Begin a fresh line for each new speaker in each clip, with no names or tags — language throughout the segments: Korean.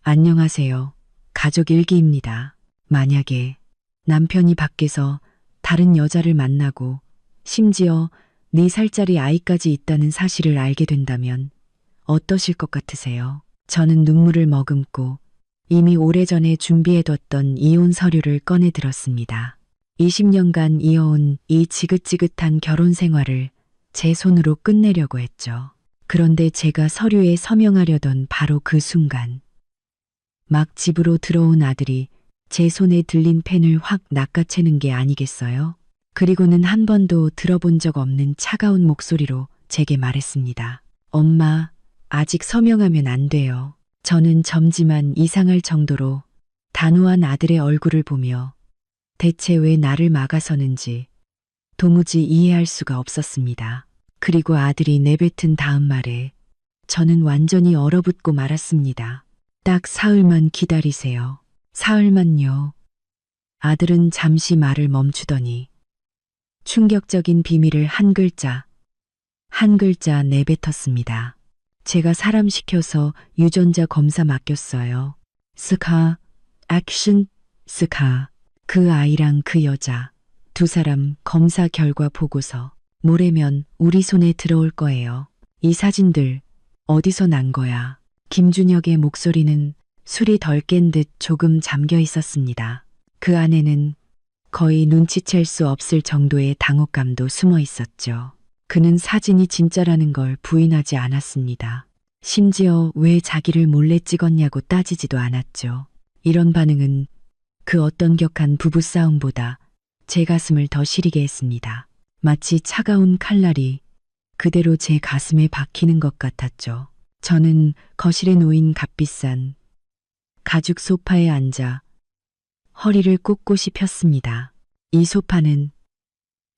안녕하세요. 가족 일기입니다. 만약에 남편이 밖에서 다른 여자를 만나고 심지어 4살짜리 아이까지 있다는 사실을 알게 된다면 어떠실 것 같으세요? 저는 눈물을 머금고 이미 오래전에 준비해뒀던 이혼 서류를 꺼내 들었습니다. 20년간 이어온 이 지긋지긋한 결혼 생활을 제 손으로 끝내려고 했죠. 그런데 제가 서류에 서명하려던 바로 그 순간, 막 집으로 들어온 아들이 제 손에 들린 펜을 확 낚아채는 게 아니겠어요? 그리고는 한 번도 들어본 적 없는 차가운 목소리로 제게 말했습니다. 엄마, 아직 서명하면 안 돼요. 저는 점지만 이상할 정도로 단호한 아들의 얼굴을 보며 대체 왜 나를 막아서는지 도무지 이해할 수가 없었습니다. 그리고 아들이 내뱉은 다음 말에 저는 완전히 얼어붙고 말았습니다. 딱 사흘만 기다리세요. 사흘만요. 아들은 잠시 말을 멈추더니 충격적인 비밀을 한 글자 내뱉었습니다. 제가 사람 시켜서 유전자 검사 맡겼어요. 스카, 액션, 스카. 그 아이랑 그 여자, 두 사람 검사 결과 보고서 모레면 우리 손에 들어올 거예요. 이 사진들 어디서 난 거야? 김준혁의 목소리는 술이 덜 깬 듯 조금 잠겨 있었습니다. 그 안에는 거의 눈치챌 수 없을 정도의 당혹감도 숨어 있었죠. 그는 사진이 진짜라는 걸 부인하지 않았습니다. 심지어 왜 자기를 몰래 찍었냐고 따지지도 않았죠. 이런 반응은 그 어떤 격한 부부싸움보다 제 가슴을 더 시리게 했습니다. 마치 차가운 칼날이 그대로 제 가슴에 박히는 것 같았죠. 저는 거실에 놓인 값비싼 가죽 소파에 앉아 허리를 꼿꼿이 폈습니다. 이 소파는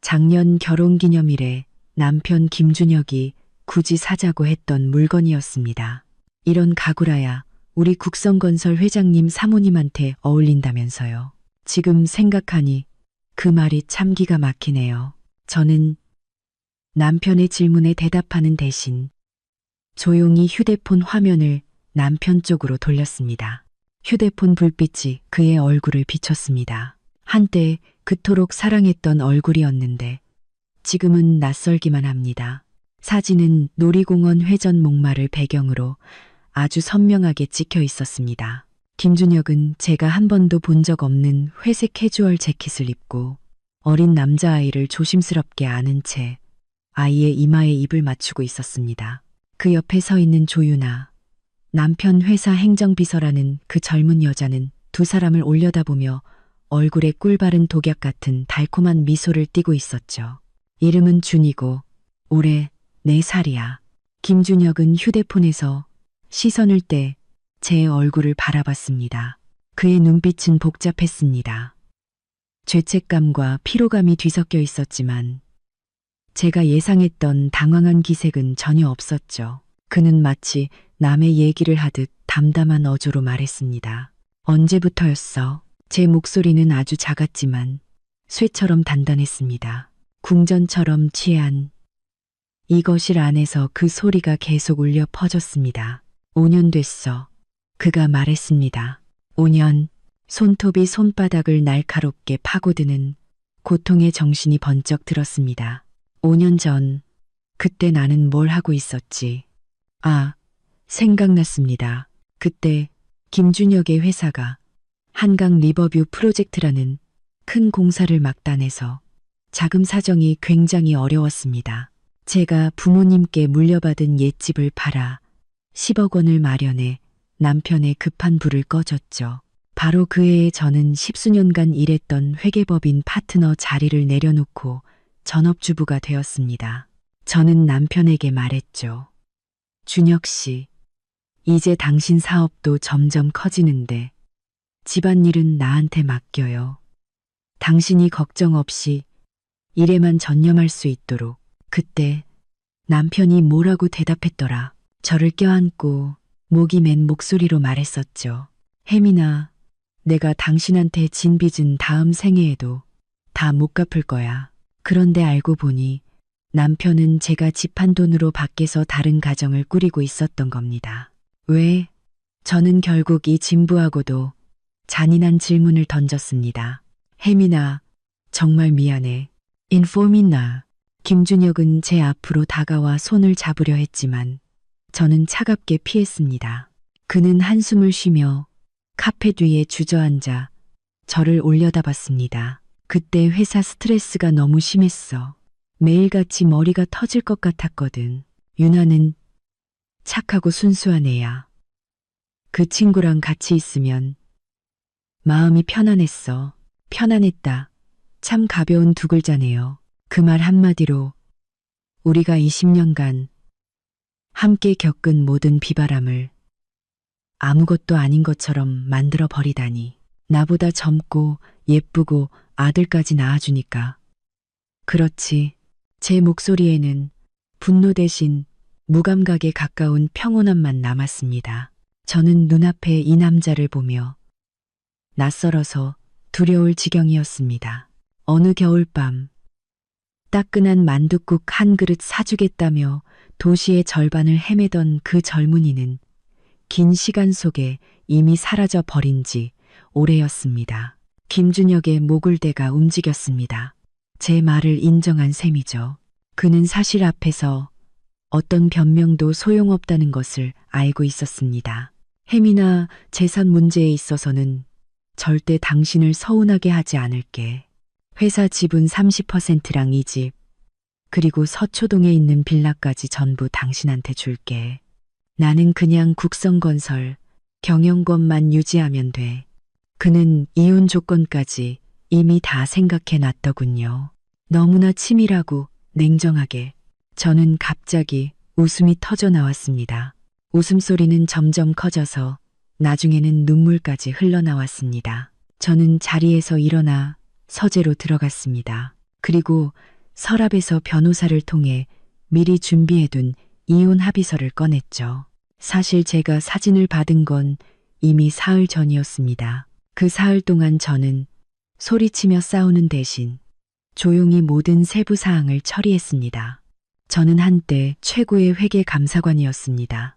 작년 결혼기념일에 남편 김준혁이 굳이 사자고 했던 물건이었습니다. 이런 가구라야 우리 국성건설 회장님 사모님한테 어울린다면서요. 지금 생각하니 그 말이 참 기가 막히네요. 저는 남편의 질문에 대답하는 대신 조용히 휴대폰 화면을 남편 쪽으로 돌렸습니다. 휴대폰 불빛이 그의 얼굴을 비췄습니다. 한때 그토록 사랑했던 얼굴이었는데 지금은 낯설기만 합니다. 사진은 놀이공원 회전 목마를 배경으로 아주 선명하게 찍혀 있었습니다. 김준혁은 제가 한 번도 본 적 없는 회색 캐주얼 재킷을 입고 어린 남자아이를 조심스럽게 안은 채 아이의 이마에 입을 맞추고 있었습니다. 그 옆에 서 있는 조유나, 남편 회사 행정비서라는 그 젊은 여자는 두 사람을 올려다보며 얼굴에 꿀바른 독약 같은 달콤한 미소를 띠고 있었죠. 이름은 준이고 올해 4살이야. 김준혁은 휴대폰에서 시선을 떼 제 얼굴을 바라봤습니다. 그의 눈빛은 복잡했습니다. 죄책감과 피로감이 뒤섞여 있었지만 제가 예상했던 당황한 기색은 전혀 없었죠. 그는 마치 남의 얘기를 하듯 담담한 어조로 말했습니다. 언제부터였어? 제 목소리는 아주 작았지만 쇠처럼 단단했습니다. 궁전처럼 취한 이 거실 안에서 그 소리가 계속 울려 퍼졌습니다. 5년 됐어. 그가 말했습니다. 5년. 손톱이 손바닥을 날카롭게 파고드는 고통의 정신이 번쩍 들었습니다. 5년 전, 그때 나는 뭘 하고 있었지? 아, 생각났습니다. 그때 김준혁의 회사가 한강 리버뷰 프로젝트라는 큰 공사를 막단해서 자금 사정이 굉장히 어려웠습니다. 제가 부모님께 물려받은 옛집을 팔아 10억 원을 마련해 남편의 급한 불을 꺼줬죠. 바로 그 해에 저는 10수년간 일했던 회계법인 파트너 자리를 내려놓고 전업주부가 되었습니다. 저는 남편에게 말했죠. 준혁 씨, 이제 당신 사업도 점점 커지는데 집안일은 나한테 맡겨요. 당신이 걱정 없이 일에만 전념할 수 있도록. 그때 남편이 뭐라고 대답했더라. 저를 껴안고 목이 맨 목소리로 말했었죠. 혜민아, 내가 당신한테 진 빚은 다음 생애에도 다 못 갚을 거야. 그런데 알고 보니 남편은 제가 집 한 돈으로 밖에서 다른 가정을 꾸리고 있었던 겁니다. 왜? 저는 결국 이 진부하고도 잔인한 질문을 던졌습니다. 혜민아, 정말 미안해. 인포미나. 김준혁은 제 앞으로 다가와 손을 잡으려 했지만 저는 차갑게 피했습니다. 그는 한숨을 쉬며 카페 뒤에 주저앉아 저를 올려다봤습니다. 그때 회사 스트레스가 너무 심했어. 매일같이 머리가 터질 것 같았거든. 유나는 착하고 순수한 애야. 그 친구랑 같이 있으면 마음이 편안했어. 편안했다. 참 가벼운 두 글자네요. 그 말 한마디로 우리가 20년간 함께 겪은 모든 비바람을 아무것도 아닌 것처럼 만들어 버리다니. 나보다 젊고 예쁘고 아들까지 낳아주니까. 그렇지. 제 목소리에는 분노 대신 무감각에 가까운 평온함만 남았습니다. 저는 눈앞에 이 남자를 보며 낯설어서 두려울 지경이었습니다. 어느 겨울밤 따끈한 만둣국 한 그릇 사주겠다며 도시의 절반을 헤매던 그 젊은이는 긴 시간 속에 이미 사라져 버린 지 오래였습니다. 김준혁의 목을대가 움직였습니다. 제 말을 인정한 셈이죠. 그는 사실 앞에서 어떤 변명도 소용없다는 것을 알고 있었습니다. 혜민아, 재산 문제에 있어서는 절대 당신을 서운하게 하지 않을게. 회사 지분 30%랑 이 집, 그리고 서초동에 있는 빌라까지 전부 당신한테 줄게. 나는 그냥 국성건설 경영권만 유지하면 돼. 그는 이혼 조건까지 이미 다 생각해 놨더군요. 너무나 치밀하고 냉정하게. 저는 갑자기 웃음이 터져 나왔습니다. 웃음소리는 점점 커져서 나중에는 눈물까지 흘러나왔습니다. 저는 자리에서 일어나 서재로 들어갔습니다. 그리고 서랍에서 변호사를 통해 미리 준비해둔 이혼 합의서를 꺼냈죠. 사실 제가 사진을 받은 건 이미 사흘 전이었습니다. 그 사흘 동안 저는 소리치며 싸우는 대신 조용히 모든 세부 사항을 처리했습니다. 저는 한때 최고의 회계 감사관이었습니다.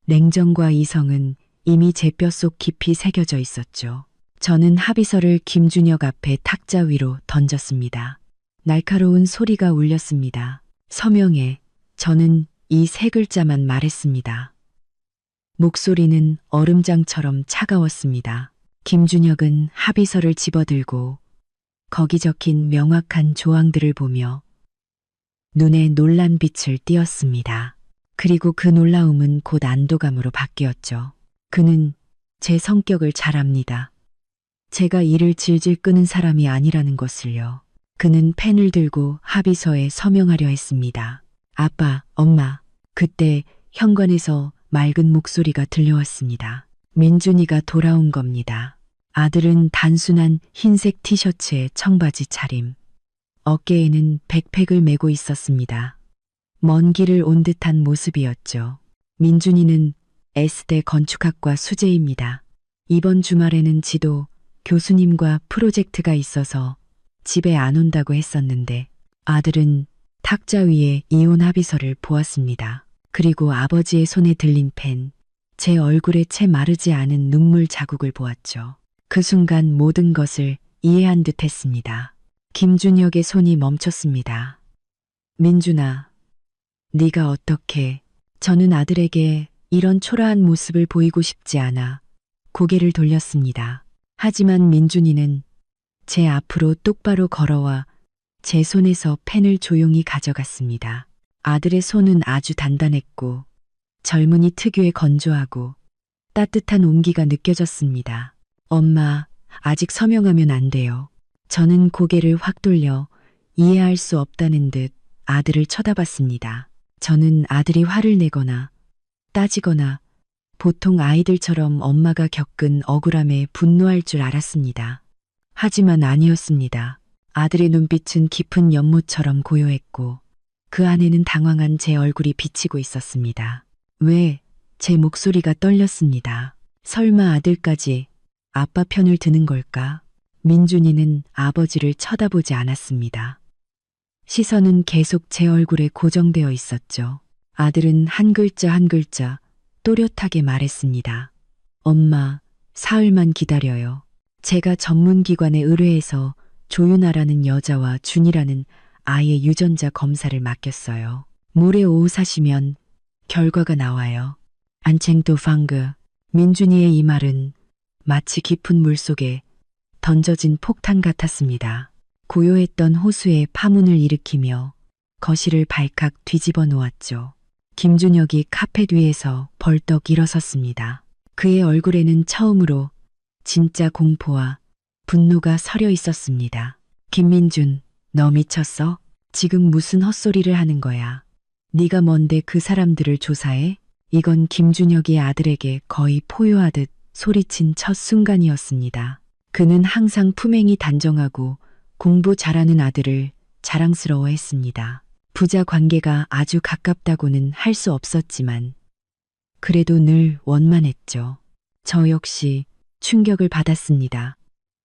냉정과 이성은 이미 제 뼛속 깊이 새겨져 있었죠. 저는 합의서를 김준혁 앞에 탁자 위로 던졌습니다. 날카로운 소리가 울렸습니다. 서명해. 저는 이 세 글자만 말했습니다. 목소리는 얼음장처럼 차가웠습니다. 김준혁은 합의서를 집어들고 거기 적힌 명확한 조항들을 보며 눈에 놀란 빛을 띄었습니다. 그리고 그 놀라움은 곧 안도감으로 바뀌었죠. 그는 제 성격을 잘 압니다. 제가 이를 질질 끄는 사람이 아니라는 것을요. 그는 펜을 들고 합의서에 서명하려 했습니다. 아빠, 엄마. 그때 현관에서 맑은 목소리가 들려왔습니다. 민준이가 돌아온 겁니다. 아들은 단순한 흰색 티셔츠에 청바지 차림. 어깨에는 백팩을 메고 있었습니다. 먼 길을 온 듯한 모습이었죠. 민준이는 S대 건축학과 수재입니다. 이번 주말에는 지도 교수님과 프로젝트가 있어서 집에 안 온다고 했었는데 아들은 탁자 위에 이혼 합의서를 보았습니다. 그리고 아버지의 손에 들린 펜, 제 얼굴에 채 마르지 않은 눈물 자국을 보았죠. 그 순간 모든 것을 이해한 듯 했습니다. 김준혁의 손이 멈췄습니다. 민준아, 네가 어떻게... 저는 아들에게 이런 초라한 모습을 보이고 싶지 않아 고개를 돌렸습니다. 하지만 민준이는 제 앞으로 똑바로 걸어와 제 손에서 펜을 조용히 가져갔습니다. 아들의 손은 아주 단단했고 젊은이 특유의 건조하고 따뜻한 온기가 느껴졌습니다. 엄마, 아직 서명하면 안 돼요. 저는 고개를 확 돌려 이해할 수 없다는 듯 아들을 쳐다봤습니다. 저는 아들이 화를 내거나 따지거나 보통 아이들처럼 엄마가 겪은 억울함에 분노할 줄 알았습니다. 하지만 아니었습니다. 아들의 눈빛은 깊은 연못처럼 고요했고 그 안에는 당황한 제 얼굴이 비치고 있었습니다. 왜? 제 목소리가 떨렸습니다. 설마 아들까지 아빠 편을 드는 걸까? 민준이는 아버지를 쳐다보지 않았습니다. 시선은 계속 제 얼굴에 고정되어 있었죠. 아들은 한 글자 한 글자 또렷하게 말했습니다. 엄마, 사흘만 기다려요. 제가 전문기관에 의뢰해서 조윤아라는 여자와 준이라는 아이의 유전자 검사를 맡겼어요. 모레 오후 사시면 결과가 나와요. 안챙도 방그. 민준이의 이 말은 마치 깊은 물속에 던져진 폭탄 같았습니다. 고요했던 호수에 파문을 일으키며 거실을 발칵 뒤집어 놓았죠. 김준혁이 카펫 위에서 벌떡 일어섰습니다. 그의 얼굴에는 처음으로 진짜 공포와 분노가 서려 있었습니다. 김민준, 너 미쳤어? 지금 무슨 헛소리를 하는 거야? 네가 뭔데 그 사람들을 조사해? 이건 김준혁이 아들에게 거의 포효하듯 소리친 첫 순간이었습니다. 그는 항상 품행이 단정하고 공부 잘하는 아들을 자랑스러워했습니다. 부자 관계가 아주 가깝다고는 할 수 없었지만 그래도 늘 원만했죠. 저 역시 충격을 받았습니다.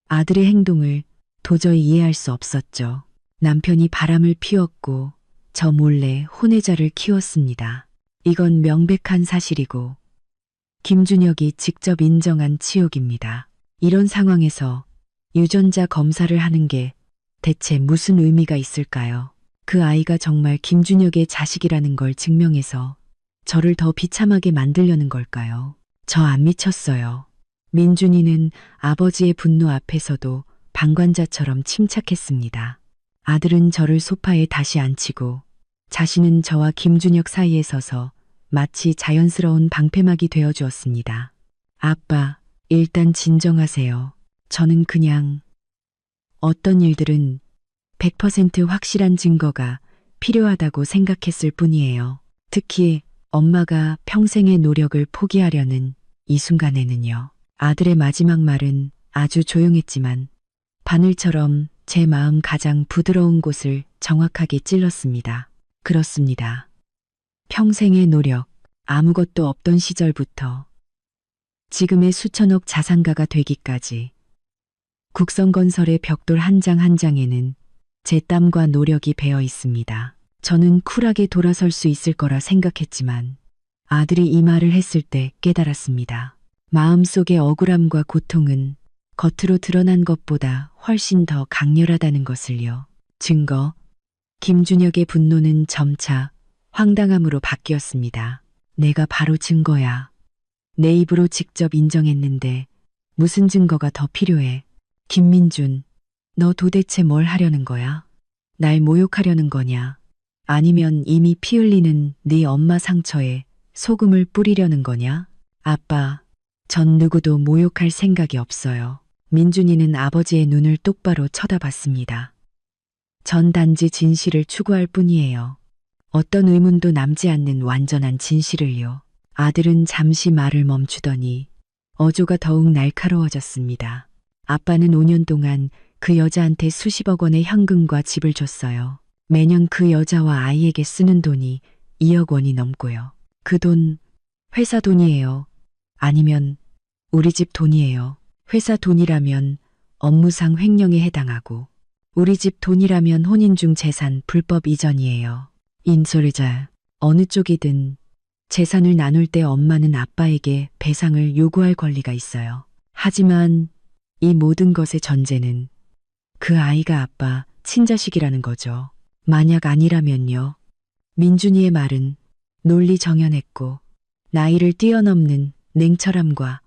아들의 행동을 도저히 이해할 수 없었죠. 남편이 바람을 피웠고 저 몰래 혼외자를 키웠습니다. 이건 명백한 사실이고 김준혁이 직접 인정한 치욕입니다. 이런 상황에서 유전자 검사를 하는 게 대체 무슨 의미가 있을까요? 그 아이가 정말 김준혁의 자식이라는 걸 증명해서 저를 더 비참하게 만들려는 걸까요? 저 안 미쳤어요. 민준이는 아버지의 분노 앞에서도 방관자처럼 침착했습니다. 아들은 저를 소파에 다시 앉히고 자신은 저와 김준혁 사이에 서서 마치 자연스러운 방패막이 되어 주었습니다. 아빠, 일단 진정하세요. 저는 그냥 어떤 일들은 100% 확실한 증거가 필요하다고 생각했을 뿐이에요. 특히 엄마가 평생의 노력을 포기하려는 이 순간에는요. 아들의 마지막 말은 아주 조용했지만 바늘처럼 제 마음 가장 부드러운 곳을 정확하게 찔렀습니다. 그렇습니다. 평생의 노력, 아무것도 없던 시절부터 지금의 수천억 자산가가 되기까지 국성건설의 벽돌 한 장 한 장에는 제 땀과 노력이 배어 있습니다. 저는 쿨하게 돌아설 수 있을 거라 생각했지만 아들이 이 말을 했을 때 깨달았습니다. 마음속의 억울함과 고통은 겉으로 드러난 것보다 훨씬 더 강렬하다는 것을요. 증거. 김준혁의 분노는 점차 황당함으로 바뀌었습니다. 내가 바로 증거야. 내 입으로 직접 인정했는데 무슨 증거가 더 필요해? 김민준, 너 도대체 뭘 하려는 거야? 날 모욕하려는 거냐? 아니면 이미 피 흘리는 네 엄마 상처에 소금을 뿌리려는 거냐? 아빠, 전 누구도 모욕할 생각이 없어요. 민준이는 아버지의 눈을 똑바로 쳐다봤습니다. 전 단지 진실을 추구할 뿐이에요. 어떤 의문도 남지 않는 완전한 진실을요. 아들은 잠시 말을 멈추더니 어조가 더욱 날카로워졌습니다. 아빠는 5년 동안 그 여자한테 수십억 원의 현금과 집을 줬어요. 매년 그 여자와 아이에게 쓰는 돈이 2억 원이 넘고요. 그 돈, 회사 돈이에요. 아니면 우리 집 돈이에요. 회사 돈이라면 업무상 횡령에 해당하고 우리 집 돈이라면 혼인 중 재산 불법 이전이에요. 인솔자, 어느 쪽이든 재산을 나눌 때 엄마는 아빠에게 배상을 요구할 권리가 있어요. 하지만 이 모든 것의 전제는 그 아이가 아빠 친자식이라는 거죠. 만약 아니라면요. 민준이의 말은 논리정연했고 나이를 뛰어넘는 냉철함과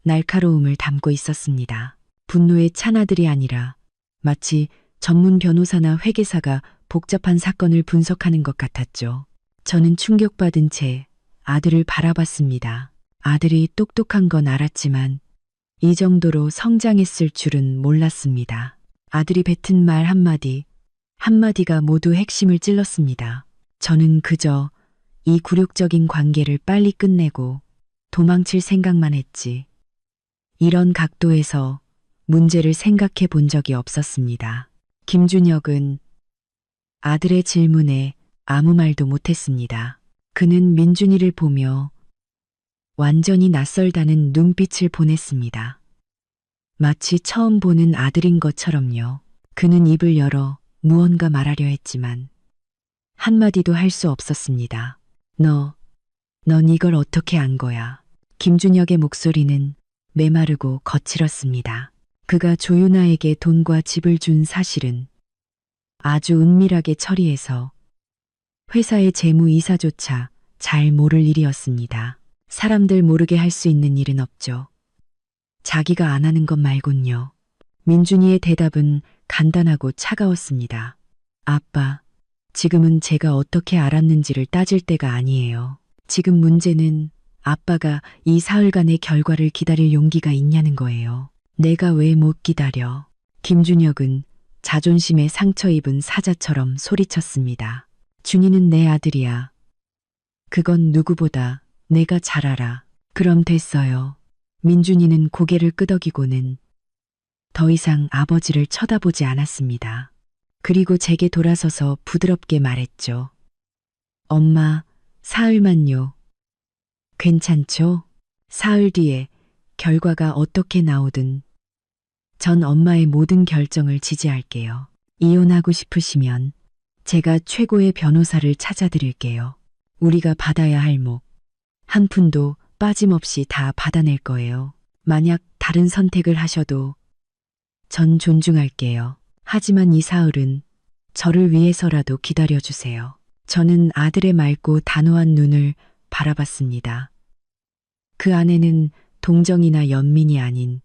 날카로움을 담고 있었습니다. 분노의 찬아들이 아니라 마치 전문 변호사나 회계사가 복잡한 사건을 분석하는 것 같았죠. 저는 충격받은 채 아들을 바라봤습니다. 아들이 똑똑한 건 알았지만 이 정도로 성장했을 줄은 몰랐습니다. 아들이 뱉은 말 한마디가 모두 핵심을 찔렀습니다. 저는 그저 이 굴욕적인 관계를 빨리 끝내고 도망칠 생각만 했지. 이런 각도에서 문제를 생각해 본 적이 없었습니다. 김준혁은 아들의 질문에 아무 말도 못했습니다. 그는 민준이를 보며 완전히 낯설다는 눈빛을 보냈습니다. 마치 처음 보는 아들인 것처럼요. 그는 입을 열어 무언가 말하려 했지만 한마디도 할 수 없었습니다. 넌 이걸 어떻게 안 거야? 김준혁의 목소리는 메마르고 거칠었습니다. 그가 조윤아에게 돈과 집을 준 사실은 아주 은밀하게 처리해서 회사의 재무이사조차 잘 모를 일이었습니다. 사람들 모르게 할 수 있는 일은 없죠. 자기가 안 하는 것 말곤요. 민준이의 대답은 간단하고 차가웠습니다. 아빠, 지금은 제가 어떻게 알았는지를 따질 때가 아니에요. 지금 문제는 아빠가 이 사흘간의 결과를 기다릴 용기가 있냐는 거예요. 내가 왜 못 기다려? 김준혁은 자존심에 상처 입은 사자처럼 소리쳤습니다. 준이는 내 아들이야. 그건 누구보다 내가 잘 알아. 그럼 됐어요. 민준이는 고개를 끄덕이고는 더 이상 아버지를 쳐다보지 않았습니다. 그리고 제게 돌아서서 부드럽게 말했죠. 엄마, 사흘만요. 괜찮죠? 사흘 뒤에 결과가 어떻게 나오든 전 엄마의 모든 결정을 지지할게요. 이혼하고 싶으시면 제가 최고의 변호사를 찾아드릴게요. 우리가 받아야 할 목, 한 푼도 빠짐없이 다 받아낼 거예요. 만약 다른 선택을 하셔도 전 존중할게요. 하지만 이 사흘은 저를 위해서라도 기다려주세요. 저는 아들의 맑고 단호한 눈을 바라봤습니다. 그 안에는 동정이나 연민이 아닌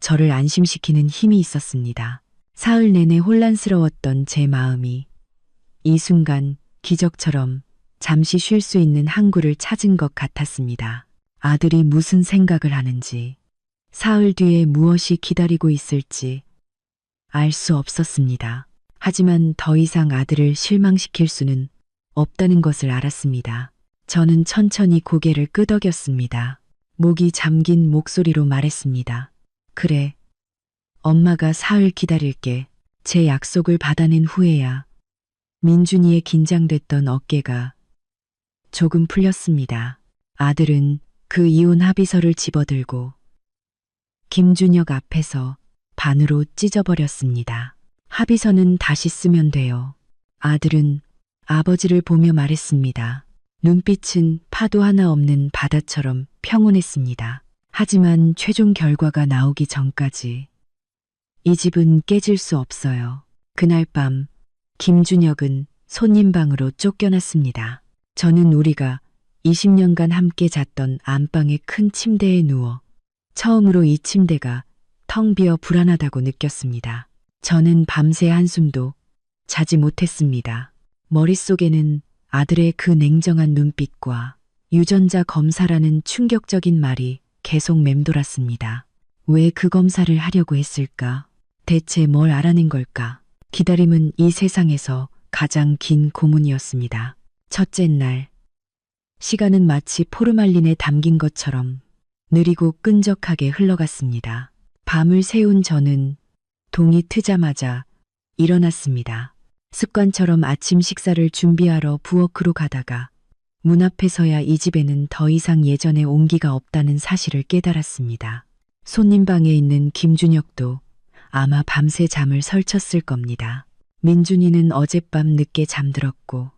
저를 안심시키는 힘이 있었습니다. 사흘 내내 혼란스러웠던 제 마음이 이 순간 기적처럼 잠시 쉴 수 있는 항구를 찾은 것 같았습니다. 아들이 무슨 생각을 하는지, 사흘 뒤에 무엇이 기다리고 있을지 알 수 없었습니다. 하지만 더 이상 아들을 실망시킬 수는 없다는 것을 알았습니다. 저는 천천히 고개를 끄덕였습니다. 목이 잠긴 목소리로 말했습니다. 그래, 엄마가 사흘 기다릴게. 제 약속을 받아낸 후에야 민준이의 긴장됐던 어깨가 조금 풀렸습니다. 아들은 그 이혼 합의서를 집어들고 김준혁 앞에서 반으로 찢어버렸습니다. 합의서는 다시 쓰면 돼요. 아들은 아버지를 보며 말했습니다. 눈빛은 파도 하나 없는 바다처럼 평온했습니다. 하지만 최종 결과가 나오기 전까지 이 집은 깨질 수 없어요. 그날 밤 김준혁은 손님 방으로 쫓겨났습니다. 저는 우리가 20년간 함께 잤던 안방의 큰 침대에 누워 처음으로 이 침대가 텅 비어 불안하다고 느꼈습니다. 저는 밤새 한숨도 자지 못했습니다. 머릿속에는 아들의 그 냉정한 눈빛과 유전자 검사라는 충격적인 말이 계속 맴돌았습니다. 왜 그 검사를 하려고 했을까? 대체 뭘 알아낸 걸까? 기다림은 이 세상에서 가장 긴 고문이었습니다. 첫째 날, 시간은 마치 포르말린에 담긴 것처럼 느리고 끈적하게 흘러갔습니다. 밤을 새운 저는 동이 트자마자 일어났습니다. 습관처럼 아침 식사를 준비하러 부엌으로 가다가 문 앞에서야 이 집에는 더 이상 예전의 온기가 없다는 사실을 깨달았습니다. 손님 방에 있는 김준혁도 아마 밤새 잠을 설쳤을 겁니다. 민준이는 어젯밤 늦게 잠들었고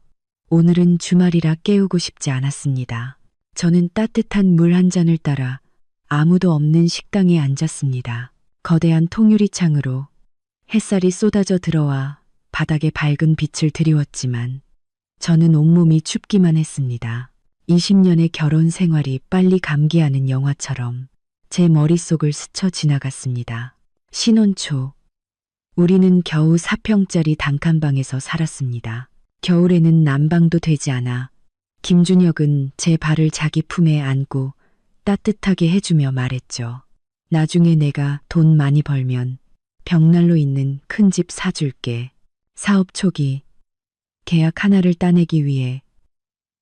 오늘은 주말이라 깨우고 싶지 않았습니다. 저는 따뜻한 물 한 잔을 따라 아무도 없는 식당에 앉았습니다. 거대한 통유리창으로 햇살이 쏟아져 들어와 바닥에 밝은 빛을 드리웠지만 저는 온몸이 춥기만 했습니다. 20년의 결혼 생활이 빨리 감기하는 영화처럼 제 머릿속을 스쳐 지나갔습니다. 신혼 초, 우리는 겨우 4평짜리 단칸방에서 살았습니다. 겨울에는 난방도 되지 않아 김준혁은 제 발을 자기 품에 안고 따뜻하게 해주며 말했죠. 나중에 내가 돈 많이 벌면 벽난로 있는 큰 집 사줄게. 사업 초기 계약 하나를 따내기 위해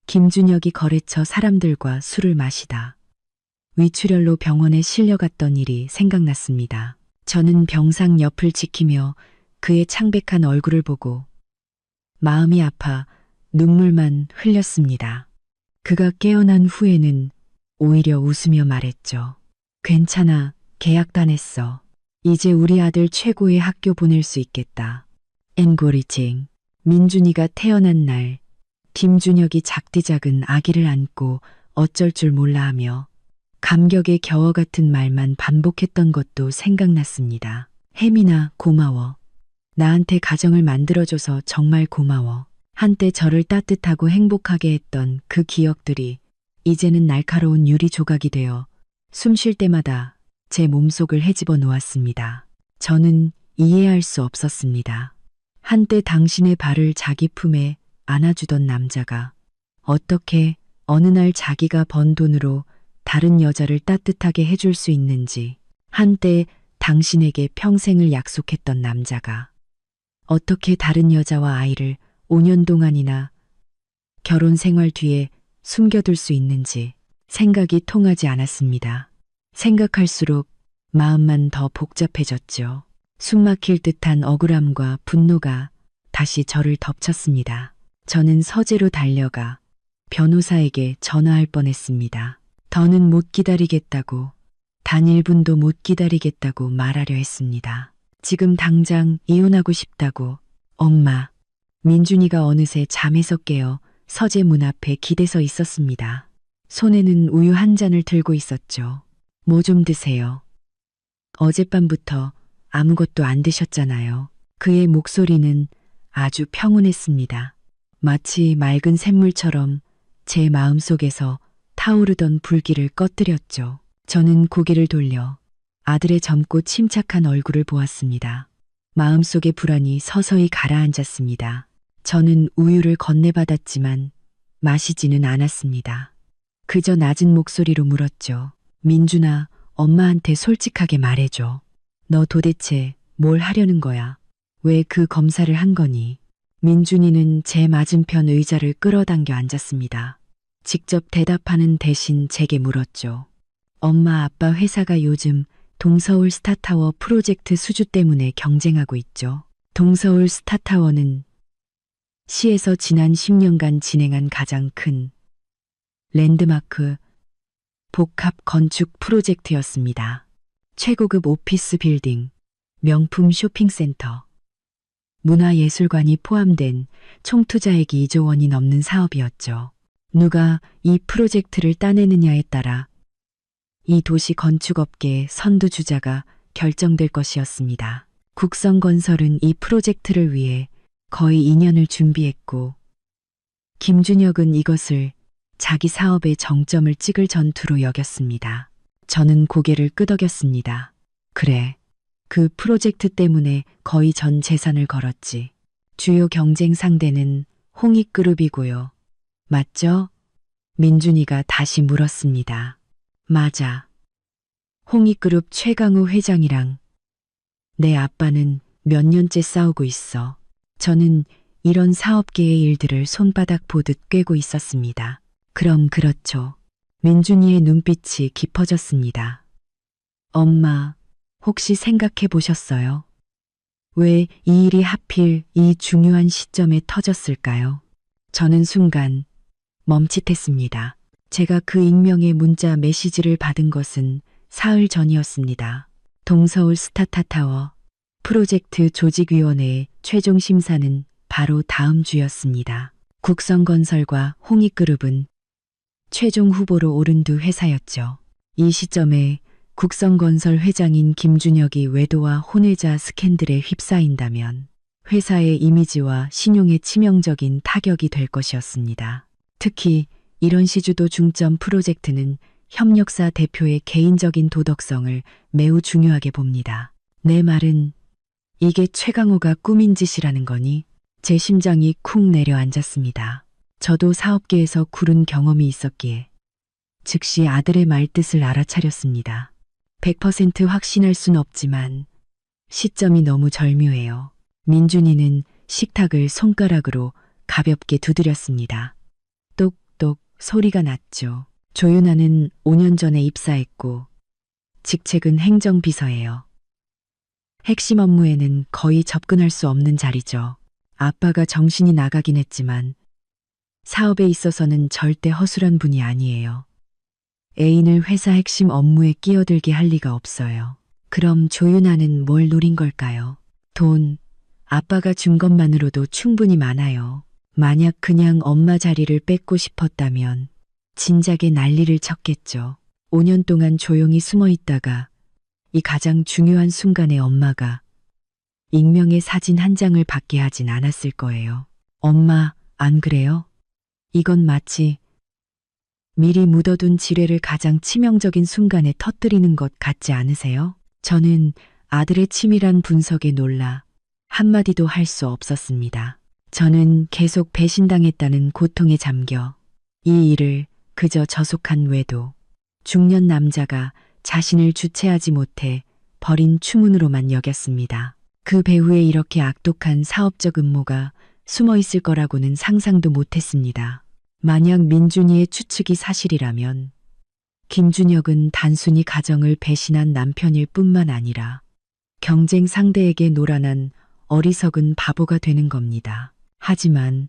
김준혁이 거래처 사람들과 술을 마시다 위출혈로 병원에 실려갔던 일이 생각났습니다. 저는 병상 옆을 지키며 그의 창백한 얼굴을 보고 마음이 아파 눈물만 흘렸습니다. 그가 깨어난 후에는 오히려 웃으며 말했죠. 괜찮아, 계약 다 냈어. 이제 우리 아들 최고의 학교 보낼 수 있겠다. 엔고리징. 민준이가 태어난 날 김준혁이 작디 작은 아기를 안고 어쩔 줄 몰라 하며 감격의 겨워 같은 말만 반복했던 것도 생각났습니다. 혜민아, 고마워. 나한테 가정을 만들어줘서 정말 고마워. 한때 저를 따뜻하고 행복하게 했던 그 기억들이 이제는 날카로운 유리 조각이 되어 숨 쉴 때마다 제 몸속을 헤집어 놓았습니다. 저는 이해할 수 없었습니다. 한때 당신의 발을 자기 품에 안아주던 남자가 어떻게 어느 날 자기가 번 돈으로 다른 여자를 따뜻하게 해줄 수 있는지, 한때 당신에게 평생을 약속했던 남자가 어떻게 다른 여자와 아이를 5년 동안이나 결혼 생활 뒤에 숨겨둘 수 있는지 생각이 통하지 않았습니다. 생각할수록 마음만 더 복잡해졌죠. 숨막힐 듯한 억울함과 분노가 다시 저를 덮쳤습니다. 저는 서재로 달려가 변호사에게 전화할 뻔했습니다. 더는 못 기다리겠다고, 단 1분도 못 기다리겠다고 말하려 했습니다. 지금 당장 이혼하고 싶다고. 엄마, 민준이가 어느새 잠에서 깨어 서재 문 앞에 기대서 있었습니다. 손에는 우유 한 잔을 들고 있었죠. 뭐 좀 드세요. 어젯밤부터 아무것도 안 드셨잖아요. 그의 목소리는 아주 평온했습니다. 마치 맑은 샘물처럼 제 마음속에서 타오르던 불길을 꺼뜨렸죠. 저는 고개를 돌려 아들의 젊고 침착한 얼굴을 보았습니다. 마음속의 불안이 서서히 가라앉았습니다. 저는 우유를 건네받았지만 마시지는 않았습니다. 그저 낮은 목소리로 물었죠. 민준아, 엄마한테 솔직하게 말해줘. 너 도대체 뭘 하려는 거야? 왜 그 검사를 한 거니? 민준이는 제 맞은편 의자를 끌어당겨 앉았습니다. 직접 대답하는 대신 제게 물었죠. 엄마, 아빠 회사가 요즘 동서울 스타타워 프로젝트 수주 때문에 경쟁하고 있죠. 동서울 스타타워는 시에서 지난 10년간 진행한 가장 큰 랜드마크 복합 건축 프로젝트였습니다. 최고급 오피스 빌딩, 명품 쇼핑센터, 문화예술관이 포함된 총투자액이 2조 원이 넘는 사업이었죠. 누가 이 프로젝트를 따내느냐에 따라 이 도시 건축업계의 선두주자가 결정될 것이었습니다. 국성건설은 이 프로젝트를 위해 거의 2년을 준비했고, 김준혁은 이것을 자기 사업의 정점을 찍을 전투로 여겼습니다. 저는 고개를 끄덕였습니다. 그래, 그 프로젝트 때문에 거의 전 재산을 걸었지. 주요 경쟁 상대는 홍익그룹이고요. 맞죠? 민준이가 다시 물었습니다. 맞아. 홍익그룹 최강우 회장이랑 내 아빠는 몇 년째 싸우고 있어. 저는 이런 사업계의 일들을 손바닥 보듯 꿰고 있었습니다. 그럼 그렇죠. 민준이의 눈빛이 깊어졌습니다. 엄마, 혹시 생각해 보셨어요? 왜 이 일이 하필 이 중요한 시점에 터졌을까요? 저는 순간 멈칫했습니다. 제가 그 익명의 문자 메시지를 받은 것은 사흘 전이었습니다. 동서울 스타타타워 프로젝트 조직위원회의 최종 심사는 바로 다음 주였습니다. 국성건설과 홍익그룹은 최종 후보로 오른 두 회사였죠. 이 시점에 국성건설 회장인 김준혁이 외도와 혼외자 스캔들에 휩싸인다면 회사의 이미지와 신용에 치명적인 타격이 될 것이었습니다. 특히 이런 시주도 중점 프로젝트는 협력사 대표의 개인적인 도덕성을 매우 중요하게 봅니다. 내 말은 이게 최강호가 꾸민 짓이라는 거니? 제 심장이 쿵 내려앉았습니다. 저도 사업계에서 구른 경험이 있었기에 즉시 아들의 말뜻을 알아차렸습니다. 100% 확신할 순 없지만 시점이 너무 절묘해요. 민준이는 식탁을 손가락으로 가볍게 두드렸습니다. 똑똑 소리가 났죠. 조윤아는 5년 전에 입사했고 직책은 행정비서예요. 핵심 업무에는 거의 접근할 수 없는 자리죠. 아빠가 정신이 나가긴 했지만 사업에 있어서는 절대 허술한 분이 아니에요. 애인을 회사 핵심 업무에 끼어들게 할 리가 없어요. 그럼 조윤아는 뭘 노린 걸까요? 돈, 아빠가 준 것만으로도 충분히 많아요. 만약 그냥 엄마 자리를 뺏고 싶었다면 진작에 난리를 쳤겠죠. 5년 동안 조용히 숨어 있다가 이 가장 중요한 순간에 엄마가 익명의 사진 한 장을 받게 하진 않았을 거예요. 엄마, 안 그래요? 이건 마치 미리 묻어둔 지뢰를 가장 치명적인 순간에 터뜨리는 것 같지 않으세요? 저는 아들의 치밀한 분석에 놀라 한마디도 할 수 없었습니다. 저는 계속 배신당했다는 고통에 잠겨 이 일을 그저 저속한 외도, 중년 남자가 자신을 주체하지 못해 버린 추문으로만 여겼습니다. 그 배후에 이렇게 악독한 사업적 음모가 숨어 있을 거라고는 상상도 못했습니다. 만약 민준이의 추측이 사실이라면 김준혁은 단순히 가정을 배신한 남편일 뿐만 아니라 경쟁 상대에게 노란한 어리석은 바보가 되는 겁니다. 하지만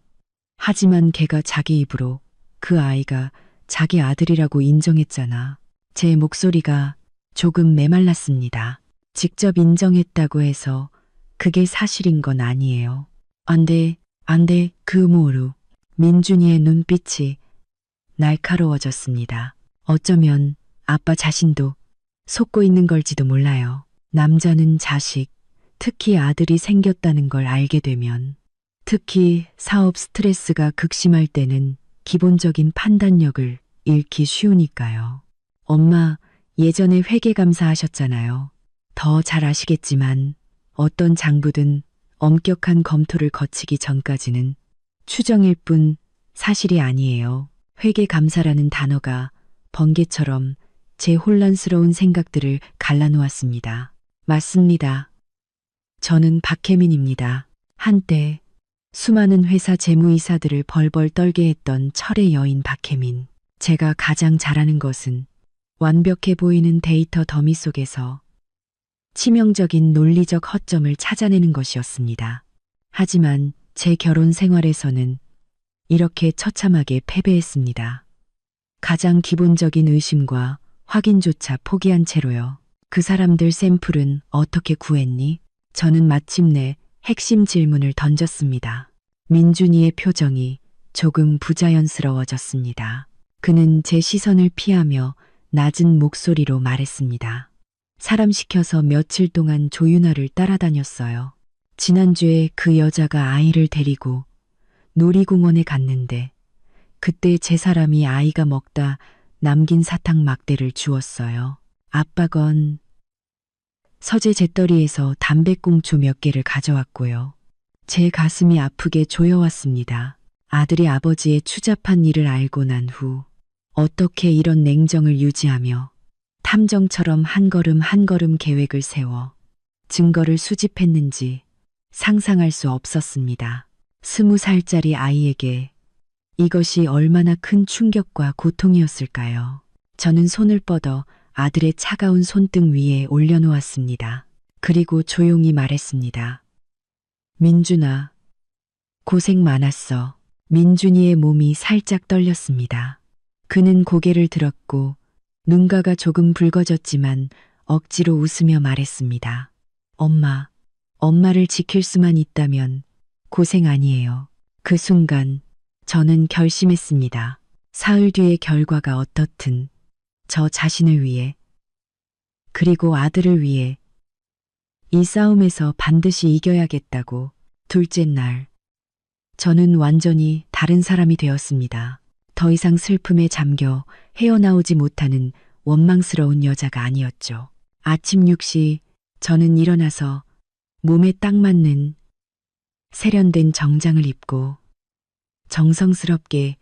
걔가 자기 입으로 그 아이가 자기 아들이라고 인정했잖아. 제 목소리가 조금 메말랐습니다. 직접 인정했다고 해서 그게 사실인 건 아니에요. 안 돼, 그 모루. 민준이의 눈빛이 날카로워졌습니다. 어쩌면 아빠 자신도 속고 있는 걸지도 몰라요. 남자는 자식, 특히 아들이 생겼다는 걸 알게 되면, 특히 사업 스트레스가 극심할 때는 기본적인 판단력을 잃기 쉬우니까요. 엄마, 예전에 회계감사 하셨잖아요. 더 잘 아시겠지만 어떤 장부든 엄격한 검토를 거치기 전까지는 추정일 뿐 사실이 아니에요. 회계감사라는 단어가 번개처럼 제 혼란스러운 생각들을 갈라놓았습니다. 맞습니다. 저는 박혜민입니다. 한때 수많은 회사 재무이사들을 벌벌 떨게 했던 철의 여인 박혜민. 제가 가장 잘하는 것은 완벽해 보이는 데이터 더미 속에서 치명적인 논리적 허점을 찾아내는 것이었습니다. 하지만 제 결혼 생활에서는 이렇게 처참하게 패배했습니다. 가장 기본적인 의심과 확인조차 포기한 채로요. 그 사람들 샘플은 어떻게 구했니? 저는 마침내 핵심 질문을 던졌습니다. 민준이의 표정이 조금 부자연스러워졌습니다. 그는 제 시선을 피하며 낮은 목소리로 말했습니다. 사람 시켜서 며칠 동안 조윤아를 따라다녔어요. 지난주에 그 여자가 아이를 데리고 놀이공원에 갔는데 그때 제 사람이 아이가 먹다 남긴 사탕 막대를 주었어요. 아빠건 서재 재떨이에서 담배꽁초 몇 개를 가져왔고요. 제 가슴이 아프게 조여왔습니다. 아들이 아버지의 추잡한 일을 알고 난 후 어떻게 이런 냉정을 유지하며 탐정처럼 한 걸음 한 걸음 계획을 세워 증거를 수집했는지 상상할 수 없었습니다. 20살짜리 아이에게 이것이 얼마나 큰 충격과 고통이었을까요? 저는 손을 뻗어 아들의 차가운 손등 위에 올려놓았습니다. 그리고 조용히 말했습니다. 민준아, 고생 많았어. 민준이의 몸이 살짝 떨렸습니다. 그는 고개를 들었고 눈가가 조금 붉어졌지만 억지로 웃으며 말했습니다. 엄마를 지킬 수만 있다면 고생 아니에요. 그 순간 저는 결심했습니다. 사흘 뒤의 결과가 어떻든 저 자신을 위해 그리고 아들을 위해 이 싸움에서 반드시 이겨야겠다고. 둘째 날 저는 완전히 다른 사람이 되었습니다. 더 이상 슬픔에 잠겨 헤어나오지 못하는 원망스러운 여자가 아니었죠. 아침 6시 저는 일어나서 몸에 딱 맞는 세련된 정장을 입고 정성스럽게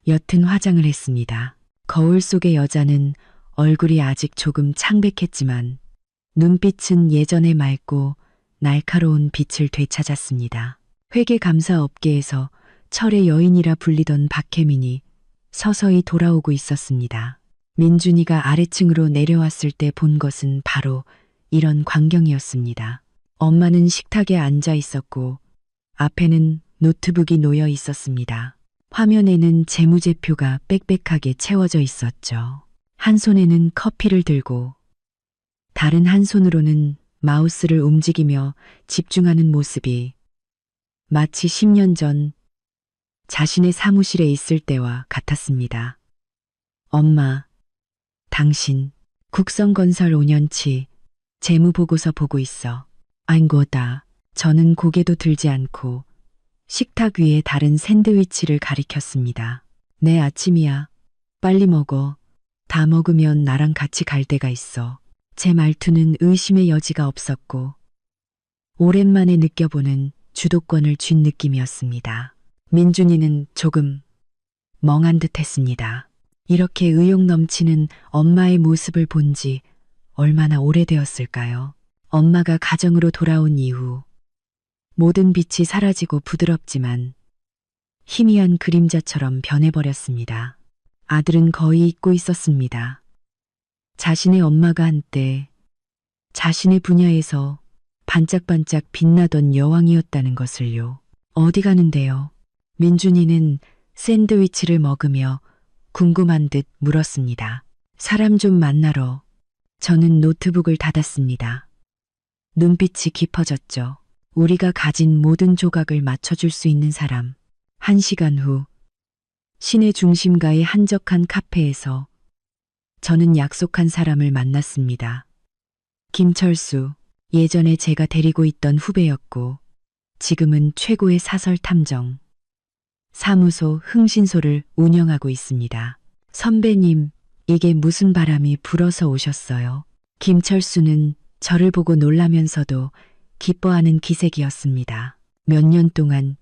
옅은 화장을 했습니다. 거울 속의 여자는 얼굴이 아직 조금 창백했지만 눈빛은 예전에 맑고 날카로운 빛을 되찾았습니다. 회계감사 업계에서 철의 여인이라 불리던 박혜민이 서서히 돌아오고 있었습니다. 민준이가 아래층으로 내려왔을 때 본 것은 바로 이런 광경이었습니다. 엄마는 식탁에 앉아 있었고 앞에는 노트북이 놓여 있었습니다. 화면에는 재무제표가 빽빽하게 채워져 있었죠. 한 손에는 커피를 들고 다른 한 손으로는 마우스를 움직이며 집중하는 모습이 마치 10년 전 자신의 사무실에 있을 때와 같았습니다. 엄마, 당신 국성건설 5년치 재무보고서 보고 있어. 아인고다. 저는 고개도 들지 않고 식탁 위에 다른 샌드위치를 가리켰습니다. 내 아침이야. 빨리 먹어. 다 먹으면 나랑 같이 갈 데가 있어. 제 말투는 의심의 여지가 없었고 오랜만에 느껴보는 주도권을 쥔 느낌이었습니다. 민준이는 조금 멍한 듯 했습니다. 이렇게 의욕 넘치는 엄마의 모습을 본 지 얼마나 오래되었을까요? 엄마가 가정으로 돌아온 이후 모든 빛이 사라지고 부드럽지만 희미한 그림자처럼 변해버렸습니다. 아들은 거의 잊고 있었습니다. 자신의 엄마가 한때 자신의 분야에서 반짝반짝 빛나던 여왕이었다는 것을요. 어디 가는데요? 민준이는 샌드위치를 먹으며 궁금한 듯 물었습니다. 사람 좀 만나러. 저는 노트북을 닫았습니다. 눈빛이 깊어졌죠. 우리가 가진 모든 조각을 맞춰줄 수 있는 사람. 1시간 후 시내 중심가의 한적한 카페에서 저는 약속한 사람을 만났습니다. 김철수. 예전에 제가 데리고 있던 후배였고 지금은 최고의 사설 탐정 사무소 흥신소를 운영하고 있습니다. 선배님, 이게 무슨 바람이 불어서 오셨어요? 김철수는 저를 보고 놀라면서도 기뻐하는 기색이었습니다. 몇 년 동안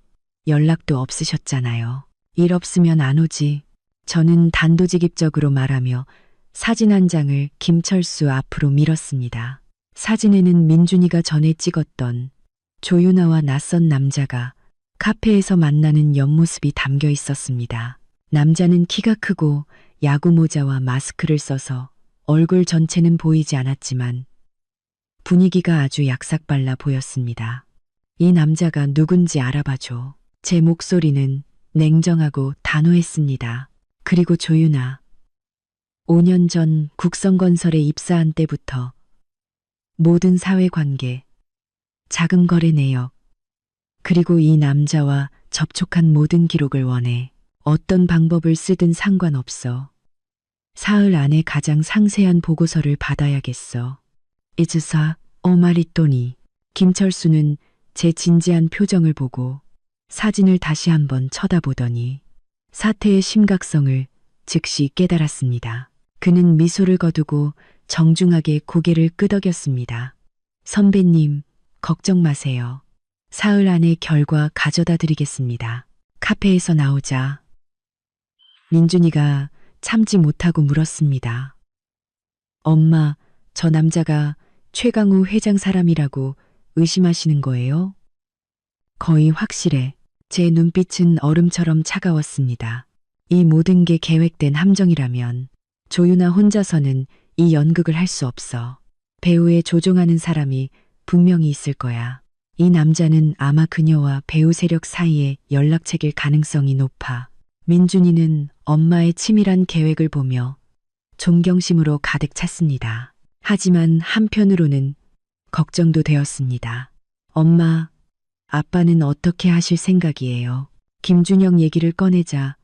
연락도 없으셨잖아요. 일 없으면 안 오지. 저는 단도직입적으로 말하며 사진 한 장을 김철수 앞으로 밀었습니다. 사진에는 민준이가 전에 찍었던 조윤아와 낯선 남자가 카페에서 만나는 옆모습이 담겨 있었습니다. 남자는 키가 크고 야구 모자와 마스크를 써서 얼굴 전체는 보이지 않았지만 분위기가 아주 약삭발라 보였습니다. 이 남자가 누군지 알아봐줘. 제 목소리는 냉정하고 단호했습니다. 그리고 조윤아. 5년 전 국성건설에 입사한 때부터 모든 사회관계, 자금 거래 내역, 그리고 이 남자와 접촉한 모든 기록을 원해. 어떤 방법을 쓰든 상관없어. 사흘 안에 가장 상세한 보고서를 받아야겠어. 이즈사 어마리또니. 김철수는 제 진지한 표정을 보고 사진을 다시 한번 쳐다보더니 사태의 심각성을 즉시 깨달았습니다. 그는 미소를 거두고 정중하게 고개를 끄덕였습니다. 선배님, 걱정 마세요. 사흘 안에 결과 가져다 드리겠습니다. 카페에서 나오자 민준이가 참지 못하고 물었습니다. 엄마, 저 남자가 최강우 회장 사람이라고 의심하시는 거예요? 거의 확실해. 제 눈빛은 얼음처럼 차가웠습니다. 이 모든 게 계획된 함정이라면 조윤아 혼자서는 이 연극을 할 수 없어. 배우에 조종하는 사람이 분명히 있을 거야. 이 남자는 아마 그녀와 배우 세력 사이에 연락책일 가능성이 높아. 민준이는 엄마의 치밀한 계획을 보며 존경심으로 가득 찼습니다. 하지만 한편으로는 걱정도 되었습니다. 엄마, 아빠는 어떻게 하실 생각이에요? 김준영 얘기를 꺼내자